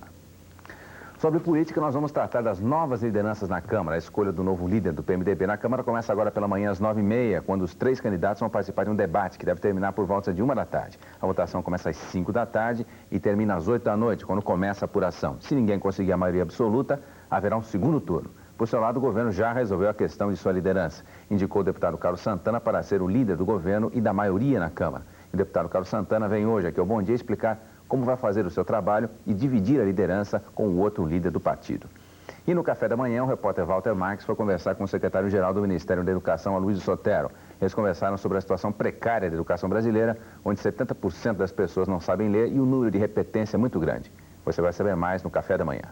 Sobre política, nós vamos tratar das novas lideranças na Câmara. A escolha do novo líder do PMDB na Câmara começa agora pela manhã às 9h30, quando os 3 candidatos vão participar de um debate que deve terminar por volta de 1h da tarde. A votação começa às 5 da tarde e termina às 8 da noite, quando começa a apuração. Se ninguém conseguir a maioria absoluta, haverá um segundo turno. Por seu lado, o governo já resolveu a questão de sua liderança. Indicou o deputado Carlos Santana para ser o líder do governo e da maioria na Câmara. O deputado Carlos Santana vem hoje aqui ao Bom Dia explicar como vai fazer o seu trabalho e dividir a liderança com o outro líder do partido. E no café da manhã, o repórter Walter Marques foi conversar com o secretário-geral do Ministério da Educação, Aloysio Sotero. Eles conversaram sobre a situação precária da educação brasileira, onde 70% das pessoas não sabem ler e o número de repetência é muito grande. Você vai saber mais no café da manhã.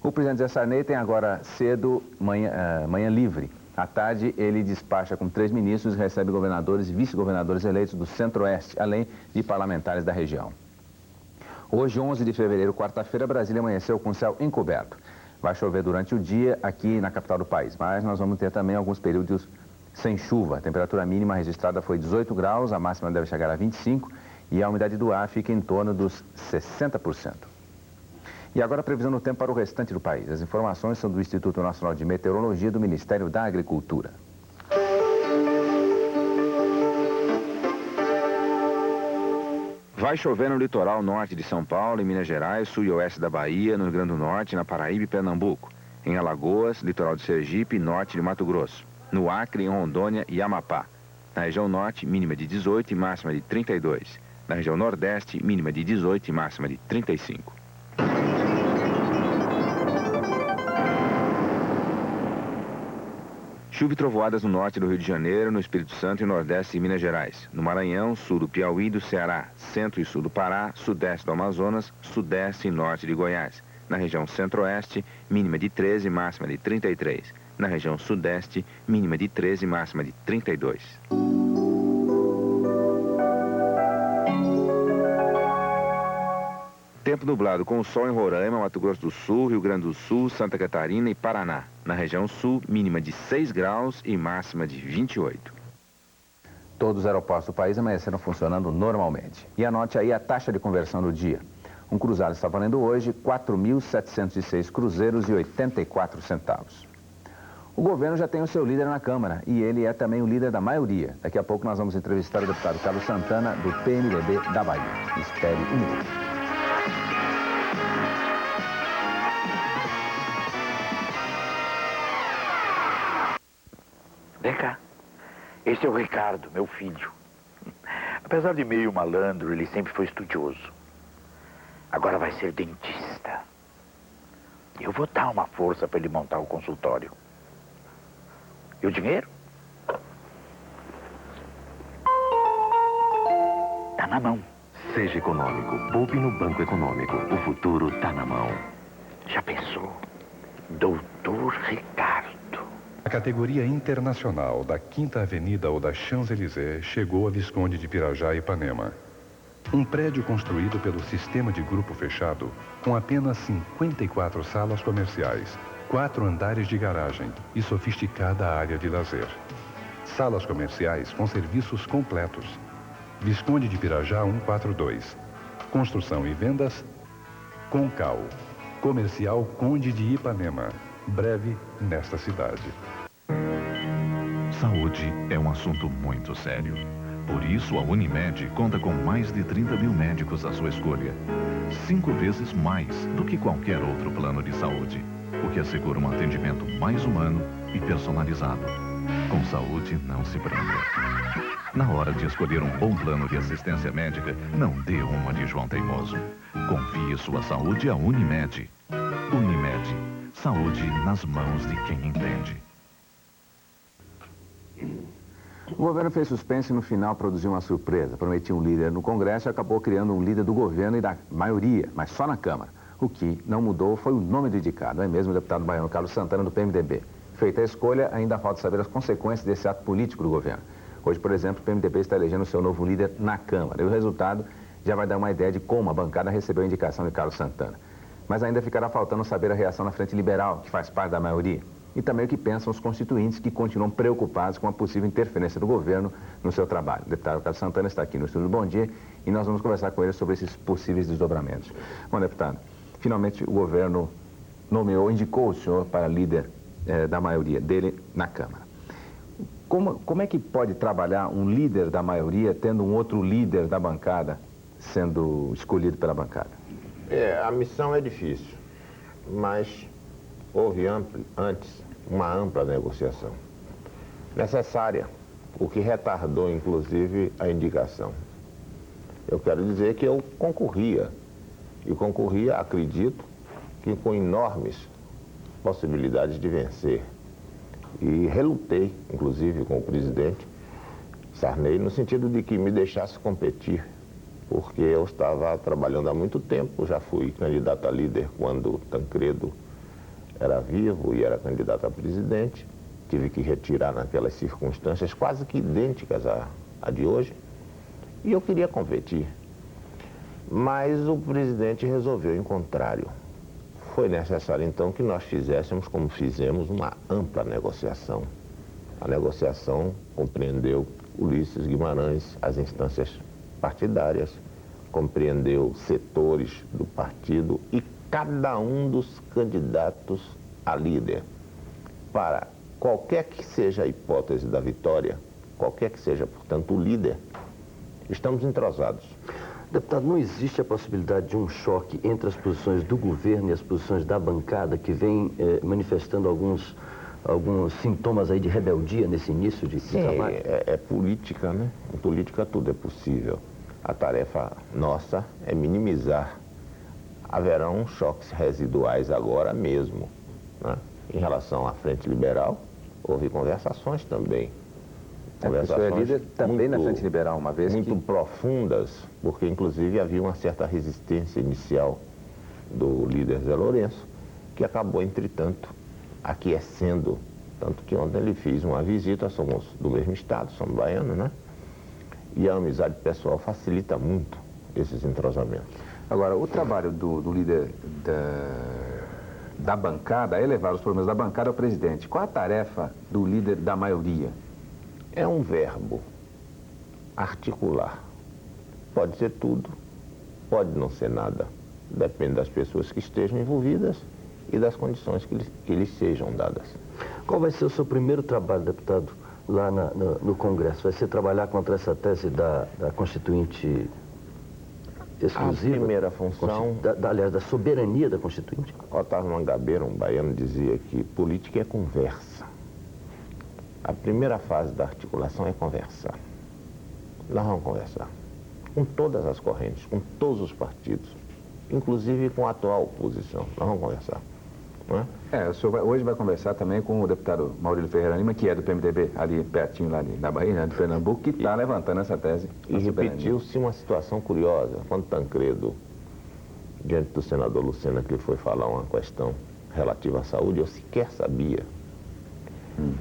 O presidente Zé Sarney tem agora cedo manhã livre. À tarde, ele despacha com 3 ministros e recebe governadores e vice-governadores eleitos do Centro-Oeste, além de parlamentares da região. Hoje, 11 de fevereiro, quarta-feira, Brasília amanheceu com céu encoberto. Vai chover durante o dia aqui na capital do país, mas nós vamos ter também alguns períodos sem chuva. A temperatura mínima registrada foi 18 graus, a máxima deve chegar a 25 e a umidade do ar fica em torno dos 60%. E agora a previsão do tempo para o restante do país. As informações são do Instituto Nacional de Meteorologia do Ministério da Agricultura. Vai chover no litoral norte de São Paulo, em Minas Gerais, sul e oeste da Bahia, no Rio Grande do Norte, na Paraíba e Pernambuco. Em Alagoas, litoral de Sergipe e norte de Mato Grosso. No Acre, em Rondônia e Amapá. Na região norte, mínima de 18 e máxima de 32. Na região nordeste, mínima de 18 e máxima de 35. Chuva e trovoadas no norte do Rio de Janeiro, no Espírito Santo e nordeste de Minas Gerais. No Maranhão, sul do Piauí e do Ceará, centro e sul do Pará, sudeste do Amazonas, sudeste e norte de Goiás. Na região centro-oeste, mínima de 13 e máxima de 33. Na região sudeste, mínima de 13 e máxima de 32. Tempo nublado com sol em Roraima, Mato Grosso do Sul, Rio Grande do Sul, Santa Catarina e Paraná. Na região sul, mínima de 6 graus e máxima de 28. Todos os aeroportos do país amanheceram funcionando normalmente. E anote aí a taxa de conversão do dia. Um cruzado está valendo hoje 4.706 cruzeiros e 84 centavos. O governo já tem o seu líder na Câmara e ele é também o líder da maioria. Daqui a pouco nós vamos entrevistar o deputado Carlos Santana, do PMDB da Bahia. Espere um minuto. Vem cá, esse é o Ricardo, meu filho. Apesar de meio malandro, ele sempre foi estudioso. Agora vai ser dentista. Eu vou dar uma força para ele montar o consultório. E o dinheiro? Tá na mão. Seja econômico, poupe no Banco Econômico. O futuro tá na mão. Já pensou? Doutor Ricardo. A categoria internacional da Quinta Avenida ou da Champs-Élysées chegou a Visconde de Pirajá e Ipanema. Um prédio construído pelo sistema de grupo fechado, com apenas 54 salas comerciais, 4 andares de garagem e sofisticada área de lazer. Salas comerciais com serviços completos. Visconde de Pirajá 142. Construção e vendas Concal. Comercial Conde de Ipanema. Breve nesta cidade. Saúde é um assunto muito sério. Por isso, a Unimed conta com mais de 30 mil médicos à sua escolha. 5 vezes mais do que qualquer outro plano de saúde, o que assegura um atendimento mais humano e personalizado. Com saúde, não se brinca. Na hora de escolher um bom plano de assistência médica, não dê uma de João Teimoso. Confie sua saúde à Unimed. Unimed. saúde nas mãos de quem entende. O governo fez suspense e no final produziu uma surpresa. Prometia um líder no Congresso e acabou criando um líder do governo e da maioria, mas só na Câmara. O que não mudou foi o nome do indicado, não é mesmo o deputado baiano Carlos Santana, do PMDB. Feita a escolha, ainda falta saber as consequências desse ato político do governo. Hoje, por exemplo, o PMDB está elegendo o seu novo líder na Câmara. E o resultado já vai dar uma ideia de como a bancada recebeu a indicação de Carlos Santana. Mas ainda ficará faltando saber a reação na Frente Liberal, que faz parte da maioria. E também o que pensam os constituintes que continuam preocupados com a possível interferência do governo no seu trabalho. O deputado Carlos Santana está aqui no estúdio do Bom Dia e nós vamos conversar com ele sobre esses possíveis desdobramentos. Bom, deputado, finalmente o governo indicou o senhor para líder da maioria dele na Câmara. Como é que pode trabalhar um líder da maioria tendo um outro líder da bancada sendo escolhido pela bancada? A missão é difícil, mas houve antes uma ampla negociação necessária, o que retardou inclusive a indicação. Eu quero dizer que eu concorria, acredito, que com enormes possibilidades de vencer. E relutei, inclusive, com o presidente Sarney, no sentido de que me deixasse competir, porque eu estava trabalhando há muito tempo, já fui candidato a líder quando Tancredo era vivo e era candidato a presidente. Tive que retirar naquelas circunstâncias quase que idênticas à de hoje. E eu queria competir. Mas o presidente resolveu em contrário. Foi necessário, então, que nós fizéssemos, como fizemos, uma ampla negociação. A negociação compreendeu Ulisses Guimarães, as instâncias partidárias, compreendeu setores do partido e cada um dos candidatos a líder. Para qualquer que seja a hipótese da vitória, qualquer que seja, portanto, o líder, estamos entrosados. Deputado, não existe a possibilidade de um choque entre as posições do governo e as posições da bancada que vem manifestando alguns sintomas aí de rebeldia nesse início de trabalho? É política, né? Em política tudo é possível. A tarefa nossa é minimizar. Haverão choques residuais agora mesmo, né? Em relação à Frente Liberal, houve conversações também. O senhor é líder também na Frente Liberal, uma vez muito profundas, porque inclusive havia uma certa resistência inicial do líder Zé Lourenço, que acabou, entretanto, aquecendo. Tanto que ontem ele fez uma visita, somos do mesmo estado, somos baianos, né? E a amizade pessoal facilita muito esses entrosamentos. Agora, o trabalho do líder da bancada é levar os problemas da bancada ao presidente. Qual a tarefa do líder da maioria? É um verbo, articular. Pode ser tudo, pode não ser nada. Depende das pessoas que estejam envolvidas e das condições que lhes sejam dadas. Qual vai ser o seu primeiro trabalho, deputado, lá no Congresso? Vai ser trabalhar contra essa tese da Constituinte exclusiva? A primeira função... aliás, da soberania da Constituinte? Otávio Mangabeira, um baiano, dizia que política é conversa. A primeira fase da articulação é conversar. Nós vamos conversar com todas as correntes, com todos os partidos, inclusive com a atual oposição. Nós vamos conversar. Não é? O senhor hoje vai conversar também com o deputado Maurílio Ferreira Lima, que é do PMDB, ali pertinho lá na Bahia, de Pernambuco, que está levantando essa tese. E repetiu-se uma situação curiosa. Quando Tancredo, diante do senador Lucena, que foi falar uma questão relativa à saúde, eu sequer sabia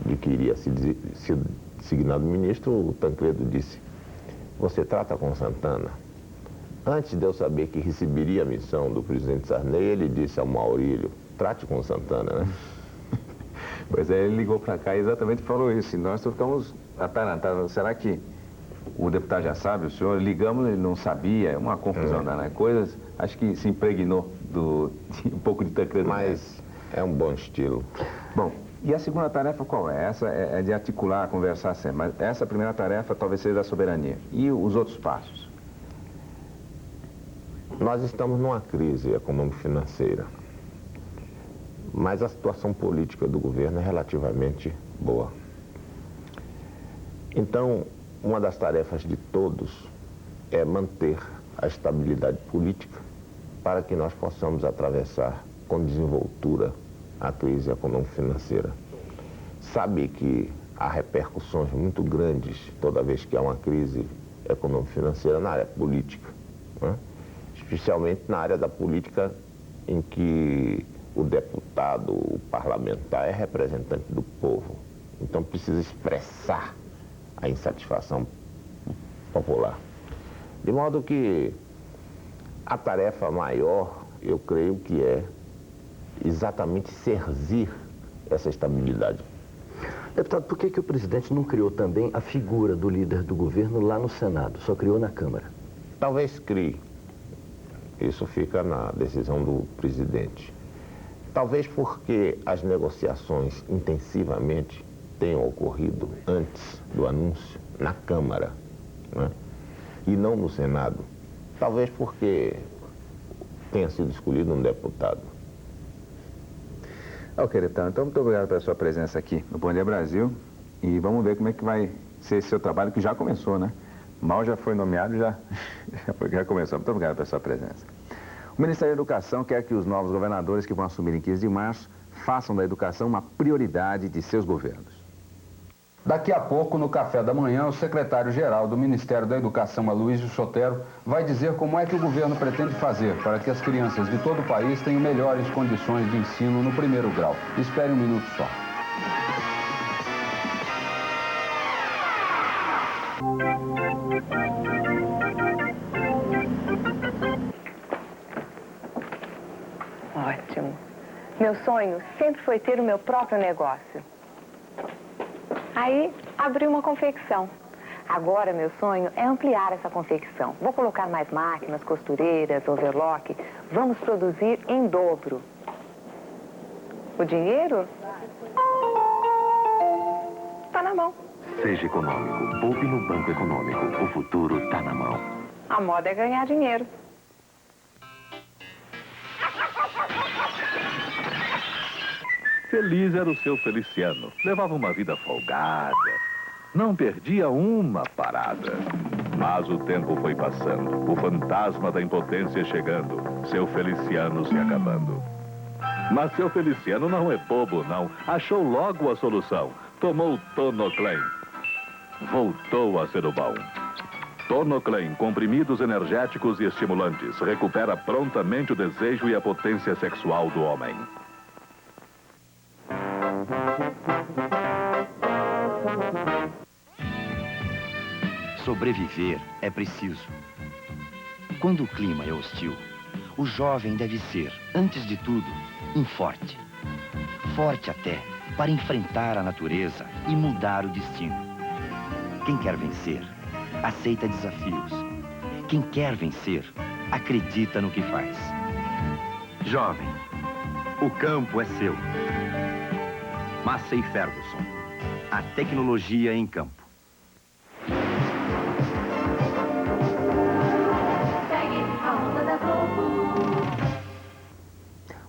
de que iria ser designado ministro. O Tancredo disse: você trata com Santana? Antes de eu saber que receberia a missão do presidente Sarney, ele disse ao Maurílio: trate com Santana, né? Pois é, ele ligou para cá e exatamente falou isso. E nós ficamos atarantados. Será que o deputado já sabe? O senhor ligamos, ele não sabia. É uma confusão, né? Coisas, acho que se impregnou um pouco de Tancredo. Mas é um bom estilo. Bom, e a segunda tarefa qual é? Essa é de articular, conversar sempre. Mas essa primeira tarefa talvez seja da soberania. E os outros passos? Nós estamos numa crise econômico-financeira, mas a situação política do governo é relativamente boa. Então, uma das tarefas de todos é manter a estabilidade política para que nós possamos atravessar com desenvoltura a crise econômico-financeira. Sabe que há repercussões muito grandes toda vez que há uma crise econômico-financeira na área política, né? Especialmente na área da política em que o deputado, o parlamentar é representante do povo. Então precisa expressar a insatisfação popular. De modo que a tarefa maior, eu creio que é exatamente servir essa estabilidade. Deputado, por que o presidente não criou também a figura do líder do governo lá no Senado, só criou na Câmara? Talvez crie. Isso fica na decisão do presidente. Talvez porque as negociações intensivamente tenham ocorrido antes do anúncio na Câmara, né? E não no Senado. Talvez porque tenha sido escolhido um deputado. Ok, deputado. Então, muito obrigado pela sua presença aqui no Bom Dia Brasil. E vamos ver como é que vai ser esse seu trabalho, que já começou, né? Mal já foi nomeado, já começou. Muito obrigado pela sua presença. O Ministério da Educação quer que os novos governadores que vão assumir em 15 de março façam da educação uma prioridade de seus governos. Daqui a pouco, no café da manhã, o secretário-geral do Ministério da Educação, Aloysio Sotero, vai dizer como é que o governo pretende fazer para que as crianças de todo o país tenham melhores condições de ensino no primeiro grau. Espere um minuto só. Ótimo. Meu sonho sempre foi ter o meu próprio negócio. Aí, abri uma confecção. Agora, meu sonho é ampliar essa confecção. Vou colocar mais máquinas, costureiras, overlock. Vamos produzir em dobro. O dinheiro? Tá na mão. Seja econômico. Poupe no Banco Econômico. O futuro tá na mão. A moda é ganhar dinheiro. Feliz era o seu Feliciano. Levava uma vida folgada. Não perdia uma parada. Mas o tempo foi passando. O fantasma da impotência chegando. Seu Feliciano se acabando. Mas seu Feliciano não é bobo, não. Achou logo a solução. Tomou Tonoclen. Voltou a ser o bom. Tonoclen, comprimidos energéticos e estimulantes. Recupera prontamente o desejo e a potência sexual do homem. Sobreviver é preciso. Quando o clima é hostil, o jovem deve ser, antes de tudo, um forte. Forte até para enfrentar a natureza e mudar o destino. Quem quer vencer, aceita desafios. Quem quer vencer, acredita no que faz. Jovem, o campo é seu. Massey Ferguson, a tecnologia em campo.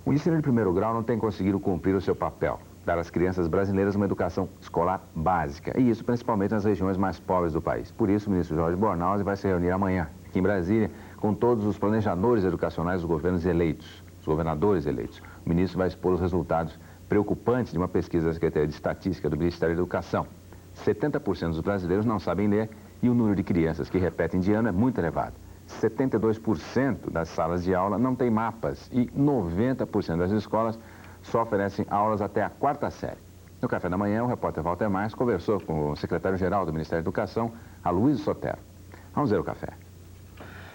O ensino de primeiro grau não tem conseguido cumprir o seu papel, dar às crianças brasileiras uma educação escolar básica, e isso principalmente nas regiões mais pobres do país. Por isso, o ministro Jorge Bornausi vai se reunir amanhã, aqui em Brasília, com todos os planejadores educacionais dos governos eleitos, os governadores eleitos. O ministro vai expor os resultados preocupantes de uma pesquisa da Secretaria de Estatística do Ministério da Educação. 70% dos brasileiros não sabem ler e o número de crianças que repetem de ano é muito elevado. 72% das salas de aula não têm mapas e 90% das escolas só oferecem aulas até a 4ª série. No café da manhã, o repórter Walter Mais conversou com o secretário-geral do Ministério da Educação, Aloysio Sotero. Vamos ver o café.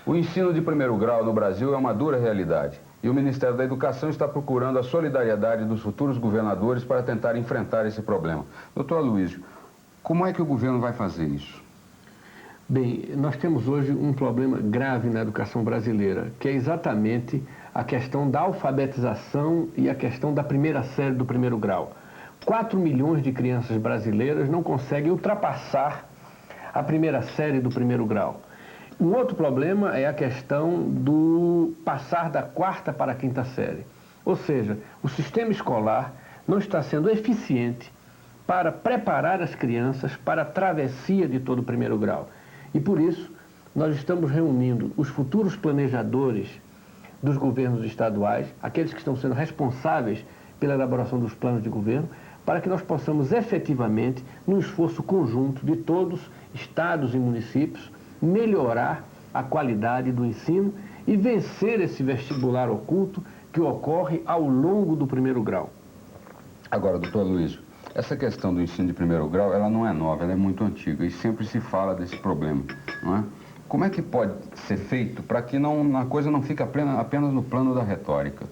O ensino de primeiro grau no Brasil é uma dura realidade. E o Ministério da Educação está procurando a solidariedade dos futuros governadores para tentar enfrentar esse problema. Doutor Aloysio, como é que o governo vai fazer isso? Bem, nós temos hoje um problema grave na educação brasileira, que é exatamente a questão da alfabetização e a questão da primeira série do primeiro grau. 4 milhões de crianças brasileiras não conseguem ultrapassar a primeira série do primeiro grau. Um outro problema é a questão do passar da 4ª para a 5ª série. Ou seja, o sistema escolar não está sendo eficiente para preparar as crianças para a travessia de todo o primeiro grau. E por isso, nós estamos reunindo os futuros planejadores dos governos estaduais, aqueles que estão sendo responsáveis pela elaboração dos planos de governo, para que nós possamos efetivamente, num esforço conjunto de todos, estados e municípios, melhorar a qualidade do ensino e vencer esse vestibular oculto que ocorre ao longo do primeiro grau. Agora, doutor Luiz, essa questão do ensino de primeiro grau, ela não é nova, ela é muito antiga e sempre se fala desse problema, não é? Como é que pode ser feito para que a coisa não fique apenas no plano da retórica?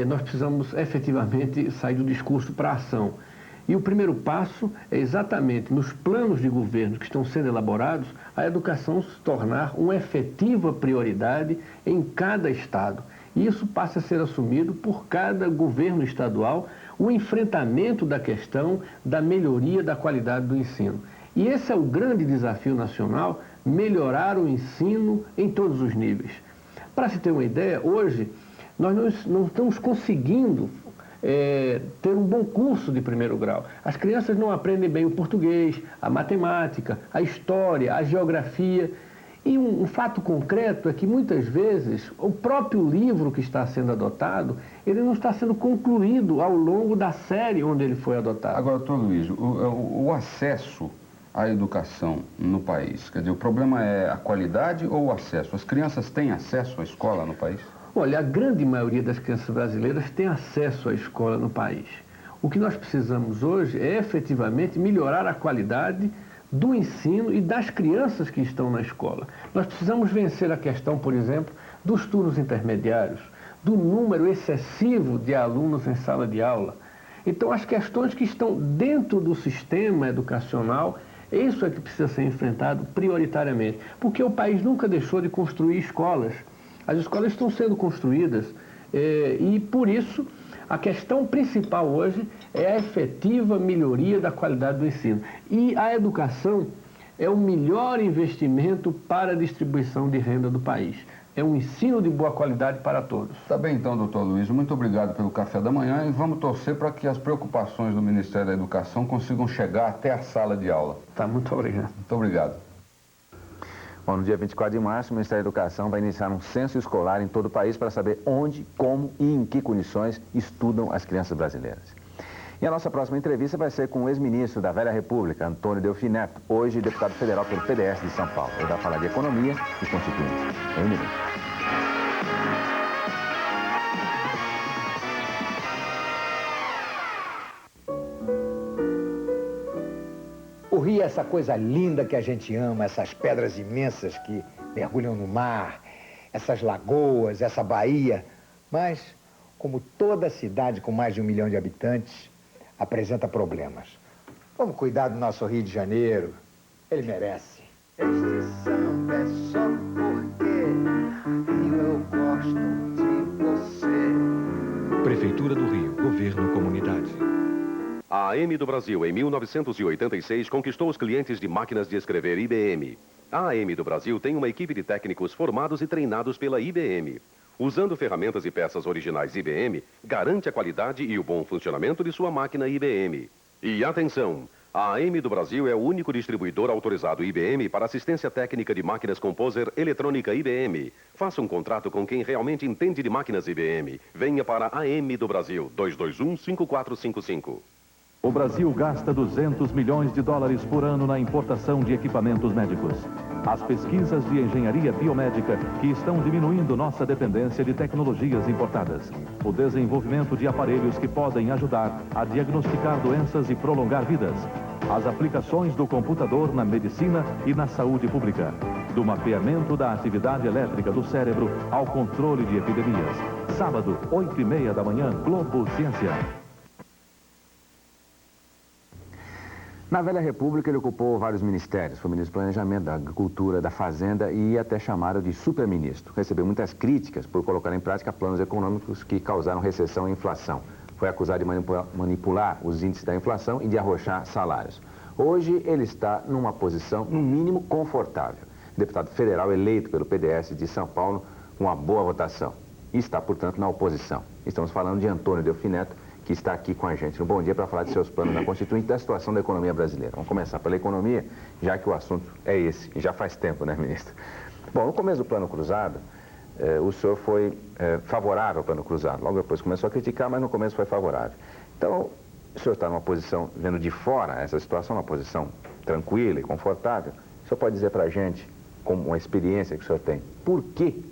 Nós precisamos efetivamente sair do discurso para a ação. E o primeiro passo é exatamente nos planos de governo que estão sendo elaborados, a educação se tornar uma efetiva prioridade em cada estado. E isso passa a ser assumido por cada governo estadual, o enfrentamento da questão da melhoria da qualidade do ensino. E esse é o grande desafio nacional, melhorar o ensino em todos os níveis. Para se ter uma ideia, hoje nós não estamos conseguindo ter um bom curso de primeiro grau. As crianças não aprendem bem o português, a matemática, a história, a geografia. E um fato concreto é que muitas vezes o próprio livro que está sendo adotado, ele não está sendo concluído ao longo da série onde ele foi adotado. Agora, doutor Luiz, o acesso à educação no país, quer dizer, o problema é a qualidade ou o acesso? As crianças têm acesso à escola no país? Olha, a grande maioria das crianças brasileiras tem acesso à escola no país. O que nós precisamos hoje é efetivamente melhorar a qualidade do ensino e das crianças que estão na escola. Nós precisamos vencer a questão, por exemplo, dos turnos intermediários, do número excessivo de alunos em sala de aula. Então, as questões que estão dentro do sistema educacional, isso é que precisa ser enfrentado prioritariamente, porque o país nunca deixou de construir escolas. As escolas estão sendo construídas e, por isso, a questão principal hoje é a efetiva melhoria da qualidade do ensino. E a educação é o melhor investimento para a distribuição de renda do país. É um ensino de boa qualidade para todos. Tá bem então, doutor Luiz. Muito obrigado pelo café da manhã e vamos torcer para que as preocupações do Ministério da Educação consigam chegar até a sala de aula. Tá, muito obrigado. Muito obrigado. Bom, no dia 24 de março, o Ministério da Educação vai iniciar um censo escolar em todo o país para saber onde, como e em que condições estudam as crianças brasileiras. E a nossa próxima entrevista vai ser com o ex-ministro da Velha República, Antônio Delfim Neto, hoje deputado federal pelo PDS de São Paulo. Ele vai falar de economia e constituinte. Em um minuto. O rio é essa coisa linda que a gente ama, essas pedras imensas que mergulham no mar, essas lagoas, essa baía. Mas, como toda cidade com mais de 1 milhão de habitantes, apresenta problemas. Vamos cuidar do nosso Rio de Janeiro. Ele merece. Este samba é só porque eu gosto de você. Prefeitura do Rio, Governo Comunidade. A AM do Brasil, em 1986, conquistou os clientes de máquinas de escrever IBM. A AM do Brasil tem uma equipe de técnicos formados e treinados pela IBM. Usando ferramentas e peças originais IBM, garante a qualidade e o bom funcionamento de sua máquina IBM. E atenção! A AM do Brasil é o único distribuidor autorizado IBM para assistência técnica de máquinas Composer eletrônica IBM. Faça um contrato com quem realmente entende de máquinas IBM. Venha para a AM do Brasil, 221-5455. O Brasil gasta 200 milhões de dólares por ano na importação de equipamentos médicos. As pesquisas de engenharia biomédica que estão diminuindo nossa dependência de tecnologias importadas. O desenvolvimento de aparelhos que podem ajudar a diagnosticar doenças e prolongar vidas. As aplicações do computador na medicina e na saúde pública. Do mapeamento da atividade elétrica do cérebro ao controle de epidemias. Sábado, 8h30 da manhã, Globo Ciência. Na Velha República, ele ocupou vários ministérios. Foi ministro do Planejamento, da Agricultura, da Fazenda e até chamado de superministro. Recebeu muitas críticas por colocar em prática planos econômicos que causaram recessão e inflação. Foi acusado de manipular os índices da inflação e de arrochar salários. Hoje, ele está numa posição, no mínimo, confortável. Deputado federal eleito pelo PDS de São Paulo, com uma boa votação. E está, portanto, na oposição. Estamos falando de Antônio Delfim Neto, que está aqui com a gente no Bom Dia para falar de seus planos na Constituinte e da situação da economia brasileira. Vamos começar pela economia, já que o assunto é esse, e já faz tempo, né, ministro? Bom, no começo do Plano Cruzado, o senhor foi favorável ao Plano Cruzado. Logo depois começou a criticar, mas no começo foi favorável. Então, o senhor está numa posição, vendo de fora essa situação, uma posição tranquila e confortável. O senhor pode dizer para a gente, como uma experiência que o senhor tem, por que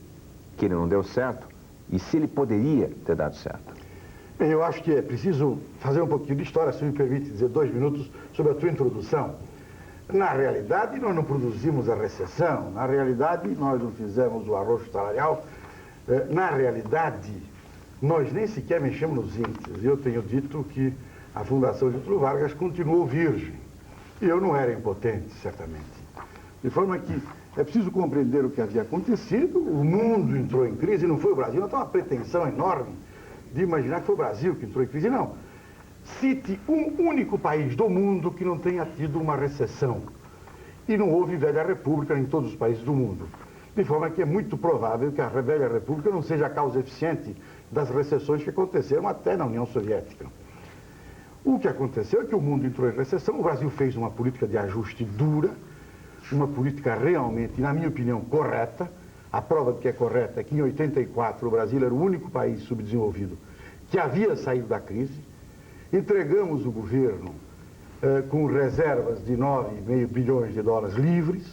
ele não deu certo e se ele poderia ter dado certo? Bem, eu acho que é preciso fazer um pouquinho de história, se me permite dizer 2 minutos sobre a tua introdução. Na realidade, nós não produzimos a recessão, na realidade, nós não fizemos o arrocho salarial, na realidade, nós nem sequer mexemos nos índices. Eu tenho dito que a Fundação Getúlio Vargas continuou virgem, e eu não era impotente, certamente. De forma que é preciso compreender o que havia acontecido, o mundo entrou em crise, não foi o Brasil, não tem uma pretensão enorme de imaginar que foi o Brasil que entrou em crise, não. Cite um único país do mundo que não tenha tido uma recessão. E não houve velha república em todos os países do mundo. De forma que é muito provável que a velha república não seja a causa eficiente das recessões que aconteceram até na União Soviética. O que aconteceu é que o mundo entrou em recessão, o Brasil fez uma política de ajuste dura, uma política realmente, na minha opinião, correta. A prova de que é correta é que em 84 o Brasil era o único país subdesenvolvido que havia saído da crise. Entregamos o governo com reservas de 9,5 bilhões de dólares livres.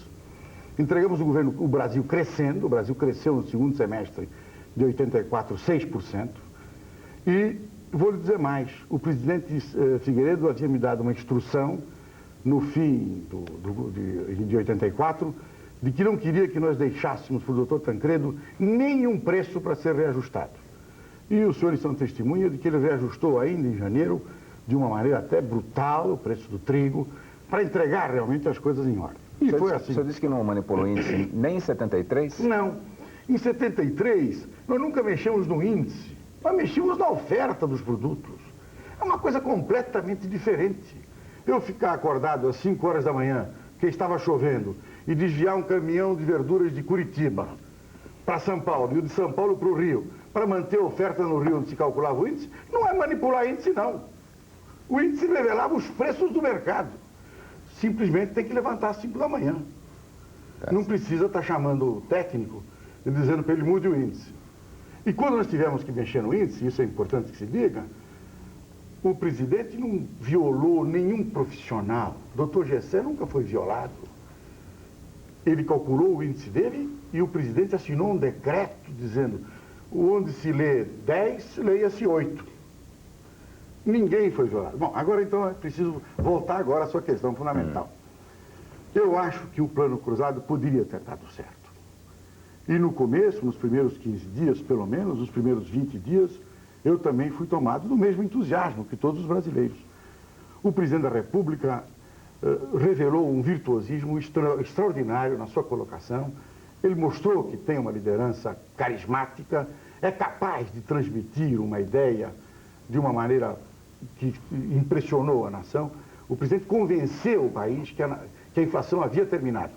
Entregamos o governo, o Brasil crescendo, o Brasil cresceu no segundo semestre de 84, 6%. E vou lhe dizer mais, o presidente Figueiredo havia me dado uma instrução no fim de 84, de que não queria que nós deixássemos para o doutor Tancredo nenhum preço para ser reajustado. E os senhores são testemunha de que ele reajustou ainda em janeiro, de uma maneira até brutal, o preço do trigo, para entregar realmente as coisas em ordem. E foi assim. O senhor disse que não manipulou índice nem em 73? Não. Em 73, nós nunca mexemos no índice, nós mexemos na oferta dos produtos. É uma coisa completamente diferente. Eu ficar acordado às 5 horas da manhã, que estava chovendo, e desviar um caminhão de verduras de Curitiba para São Paulo, e o de São Paulo para o Rio, para manter a oferta no Rio onde se calculava o índice, não é manipular índice, não. O índice revelava os preços do mercado. Simplesmente tem que levantar às 5 da manhã. Não precisa estar chamando o técnico e dizendo para ele mude o índice. E quando nós tivemos que mexer no índice, isso é importante que se diga, o presidente não violou nenhum profissional. O Dr. Gessé nunca foi violado. Ele calculou o índice dele e o presidente assinou um decreto dizendo onde se lê 10, leia-se 8. Ninguém foi violado. Bom, agora então é preciso voltar agora à sua questão fundamental. Eu acho que o Plano Cruzado poderia ter dado certo. E no começo, nos primeiros 15 dias, pelo menos, os primeiros 20 dias, eu também fui tomado do mesmo entusiasmo que todos os brasileiros. O presidente da República revelou um virtuosismo extraordinário na sua colocação. Ele mostrou que tem uma liderança carismática, é capaz de transmitir uma ideia de uma maneira que impressionou a nação. O presidente convenceu o país que a inflação havia terminado.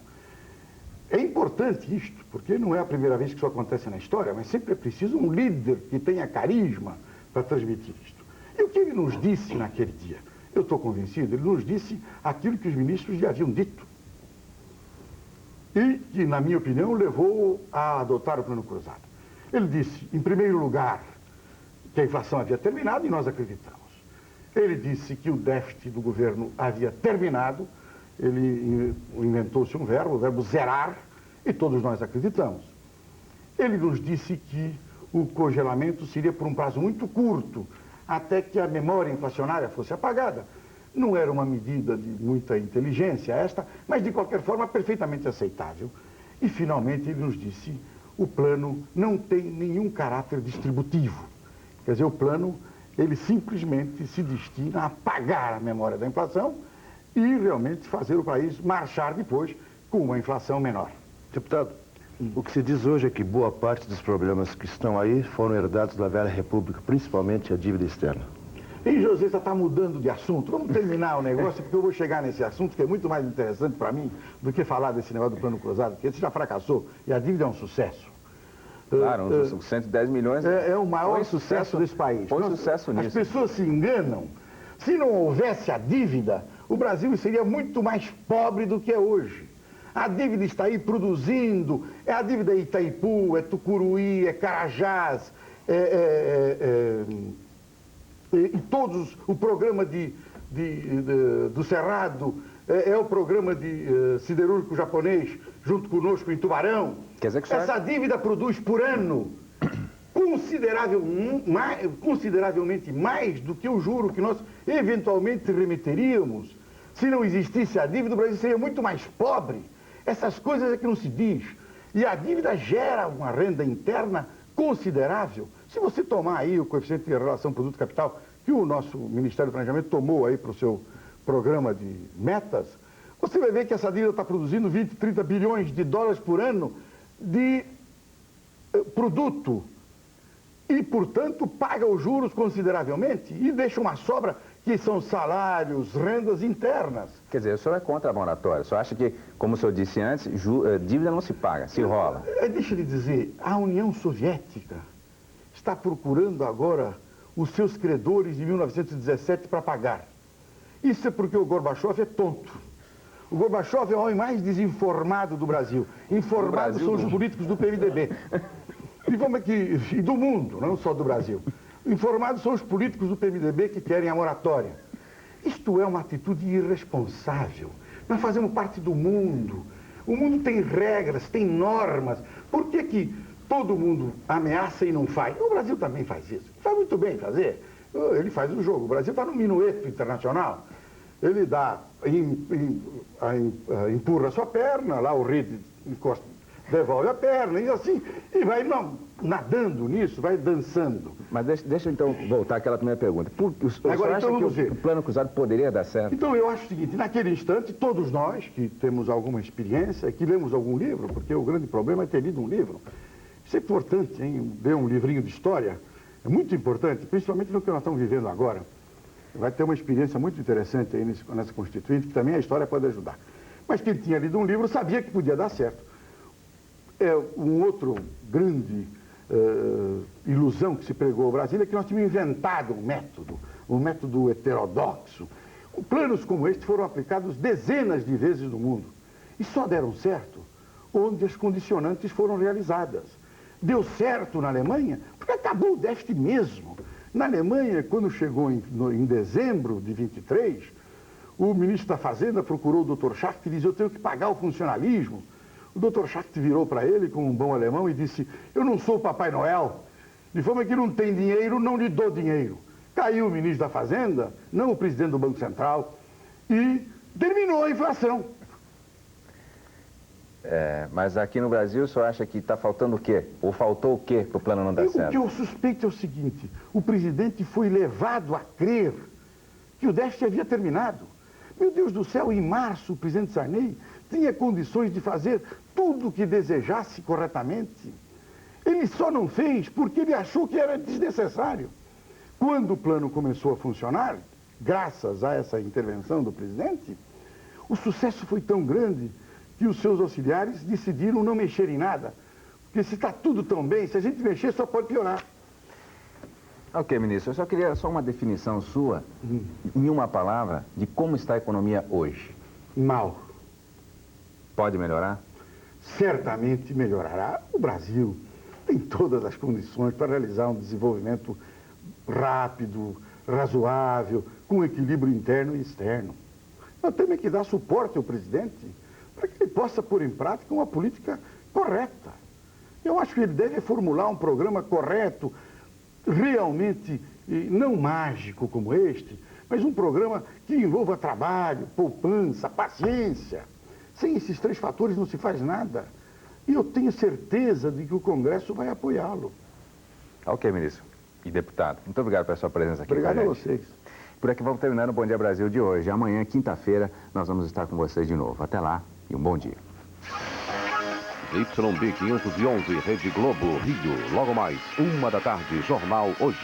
É importante isto, porque não é a primeira vez que isso acontece na história, mas sempre é preciso um líder que tenha carisma para transmitir isto. E o que ele nos disse naquele dia? Eu estou convencido, ele nos disse aquilo que os ministros já haviam dito. E que, na minha opinião, levou a adotar o Plano Cruzado. Ele disse, em primeiro lugar, que a inflação havia terminado e nós acreditamos. Ele disse que o déficit do governo havia terminado, ele inventou-se um verbo, o verbo zerar, e todos nós acreditamos. Ele nos disse que o congelamento seria por um prazo muito curto, até que a memória inflacionária fosse apagada. Não era uma medida de muita inteligência esta, mas de qualquer forma perfeitamente aceitável. E finalmente ele nos disse, o plano não tem nenhum caráter distributivo. Quer dizer, o plano, ele simplesmente se destina a apagar a memória da inflação e realmente fazer o país marchar depois com uma inflação menor. Deputado, o que se diz hoje é que boa parte dos problemas que estão aí foram herdados da velha república, principalmente a dívida externa. E José já está mudando de assunto. Vamos terminar o negócio, porque eu vou chegar nesse assunto que é muito mais interessante para mim do que falar desse negócio do Plano Cruzado, porque esse já fracassou e a dívida é um sucesso. Claro, 110 milhões é o maior sucesso desse país. Põe sucesso nisso. As pessoas se enganam. Se não houvesse a dívida, o Brasil seria muito mais pobre do que é hoje. A dívida está aí produzindo. É a dívida é Itaipu, é Tucuruí, é Carajás, e todos, o programa do Cerrado, é o programa de siderúrgico japonês, junto conosco em Tubarão. Quer dizer que essa dívida produz por ano consideravelmente mais do que o juro que nós eventualmente remeteríamos. Se não existisse a dívida, o Brasil seria muito mais pobre. Essas coisas é que não se diz. E a dívida gera uma renda interna considerável. Se você tomar aí o coeficiente de relação produto-capital, que o nosso Ministério do Planejamento tomou aí para o seu programa de metas, você vai ver que essa dívida está produzindo 20, 30 bilhões de dólares por ano de produto. E, portanto, paga os juros consideravelmente e deixa uma sobra que são salários, rendas internas. Quer dizer, o senhor é contra a moratória. O senhor acha que, como o senhor disse antes, dívida não se paga, se rola. Deixa eu lhe dizer, a União Soviética está procurando agora os seus credores de 1917 para pagar. Isso é porque o Gorbachev é tonto. O Gorbachev é o homem mais desinformado do Brasil. Informados são os políticos do PMDB. E do mundo, não só do Brasil. Informados são os políticos do PMDB que querem a moratória. Isto é uma atitude irresponsável. Nós fazemos parte do mundo. O mundo tem regras, tem normas. Por que todo mundo ameaça e não faz? O Brasil também faz isso. Faz muito bem fazer. Ele faz o jogo. O Brasil está no minueto internacional. Ele empurra a sua perna, lá o rei encosta, devolve a perna, e assim, e vai nadando nisso, vai dançando. Mas deixa eu então voltar àquela primeira pergunta. Agora, então, vamos ver. O plano cruzado poderia dar certo? Então, eu acho o seguinte, naquele instante, todos nós que temos alguma experiência, que lemos algum livro, porque o grande problema é ter lido um livro. Isso é importante, hein? Ler um livrinho de história é muito importante, principalmente no que nós estamos vivendo agora. Vai ter uma experiência muito interessante aí nessa Constituinte, que também a história pode ajudar. Mas quem tinha lido um livro sabia que podia dar certo. É um outro grande ilusão que se pregou ao Brasil é que nós tínhamos inventado um método heterodoxo. Planos como este foram aplicados dezenas de vezes no mundo e só deram certo onde as condicionantes foram realizadas. Deu certo na Alemanha porque acabou o déficit mesmo. Na Alemanha, quando chegou em dezembro de 23, o ministro da Fazenda procurou o Dr. Schacht e disse: eu tenho que pagar o funcionalismo. O Dr. Schacht virou para ele, com um bom alemão, e disse: eu não sou o Papai Noel, de forma que não tem dinheiro, não lhe dou dinheiro. Caiu o ministro da Fazenda, não o presidente do Banco Central, e terminou a inflação. Mas aqui no Brasil, o senhor acha que está faltando o quê? Ou faltou o quê para o plano não dar certo? O que eu suspeito é o seguinte: o presidente foi levado a crer que o déficit havia terminado. Meu Deus do céu, em março, o presidente Sarney tinha condições de fazer tudo o que desejasse corretamente. Ele só não fez porque ele achou que era desnecessário. Quando o plano começou a funcionar, graças a essa intervenção do presidente, o sucesso foi tão grande que os seus auxiliares decidiram não mexer em nada. Porque se está tudo tão bem, se a gente mexer, só pode piorar. Ok, ministro, eu só queria uma definição sua, em uma palavra, de como está a economia hoje. Mal. Pode melhorar? Certamente melhorará. O Brasil tem todas as condições para realizar um desenvolvimento rápido, razoável, com equilíbrio interno e externo. Nós temos que dar suporte ao presidente para que ele possa pôr em prática uma política correta. Eu acho que ele deve formular um programa correto, realmente não mágico como este, mas um programa que envolva trabalho, poupança, paciência. Sem esses três fatores não se faz nada. E eu tenho certeza de que o Congresso vai apoiá-lo. Ok, ministro. E deputado, muito obrigado pela sua presença aqui. Obrigado a vocês. Por aqui vamos terminando o Bom Dia Brasil de hoje. Amanhã, quinta-feira, nós vamos estar com vocês de novo. Até lá e um bom dia. YB 511, Rede Globo, Rio. Logo mais, 1 da tarde, Jornal Hoje.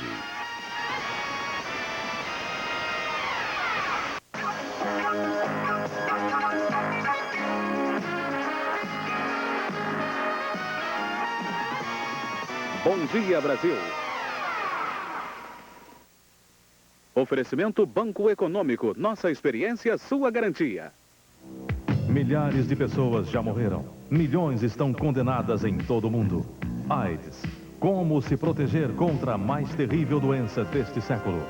Bom Dia Brasil. Oferecimento Banco Econômico. Nossa experiência, sua garantia. Milhares de pessoas já morreram. Milhões estão condenadas em todo o mundo. AIDS. Como se proteger contra a mais terrível doença deste século?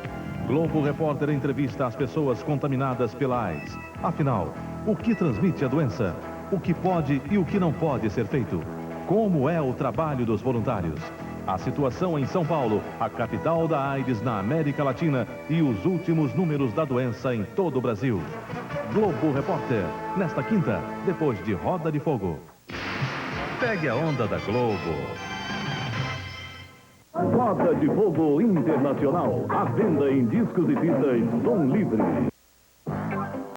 Globo Repórter entrevista as pessoas contaminadas pela AIDS. Afinal, o que transmite a doença? O que pode e o que não pode ser feito? Como é o trabalho dos voluntários? A situação em São Paulo, a capital da AIDS na América Latina e os últimos números da doença em todo o Brasil. Globo Repórter, nesta quinta, depois de Roda de Fogo. Pegue a onda da Globo. Roda de Fogo Internacional. A venda em discos e fitas Som Livre.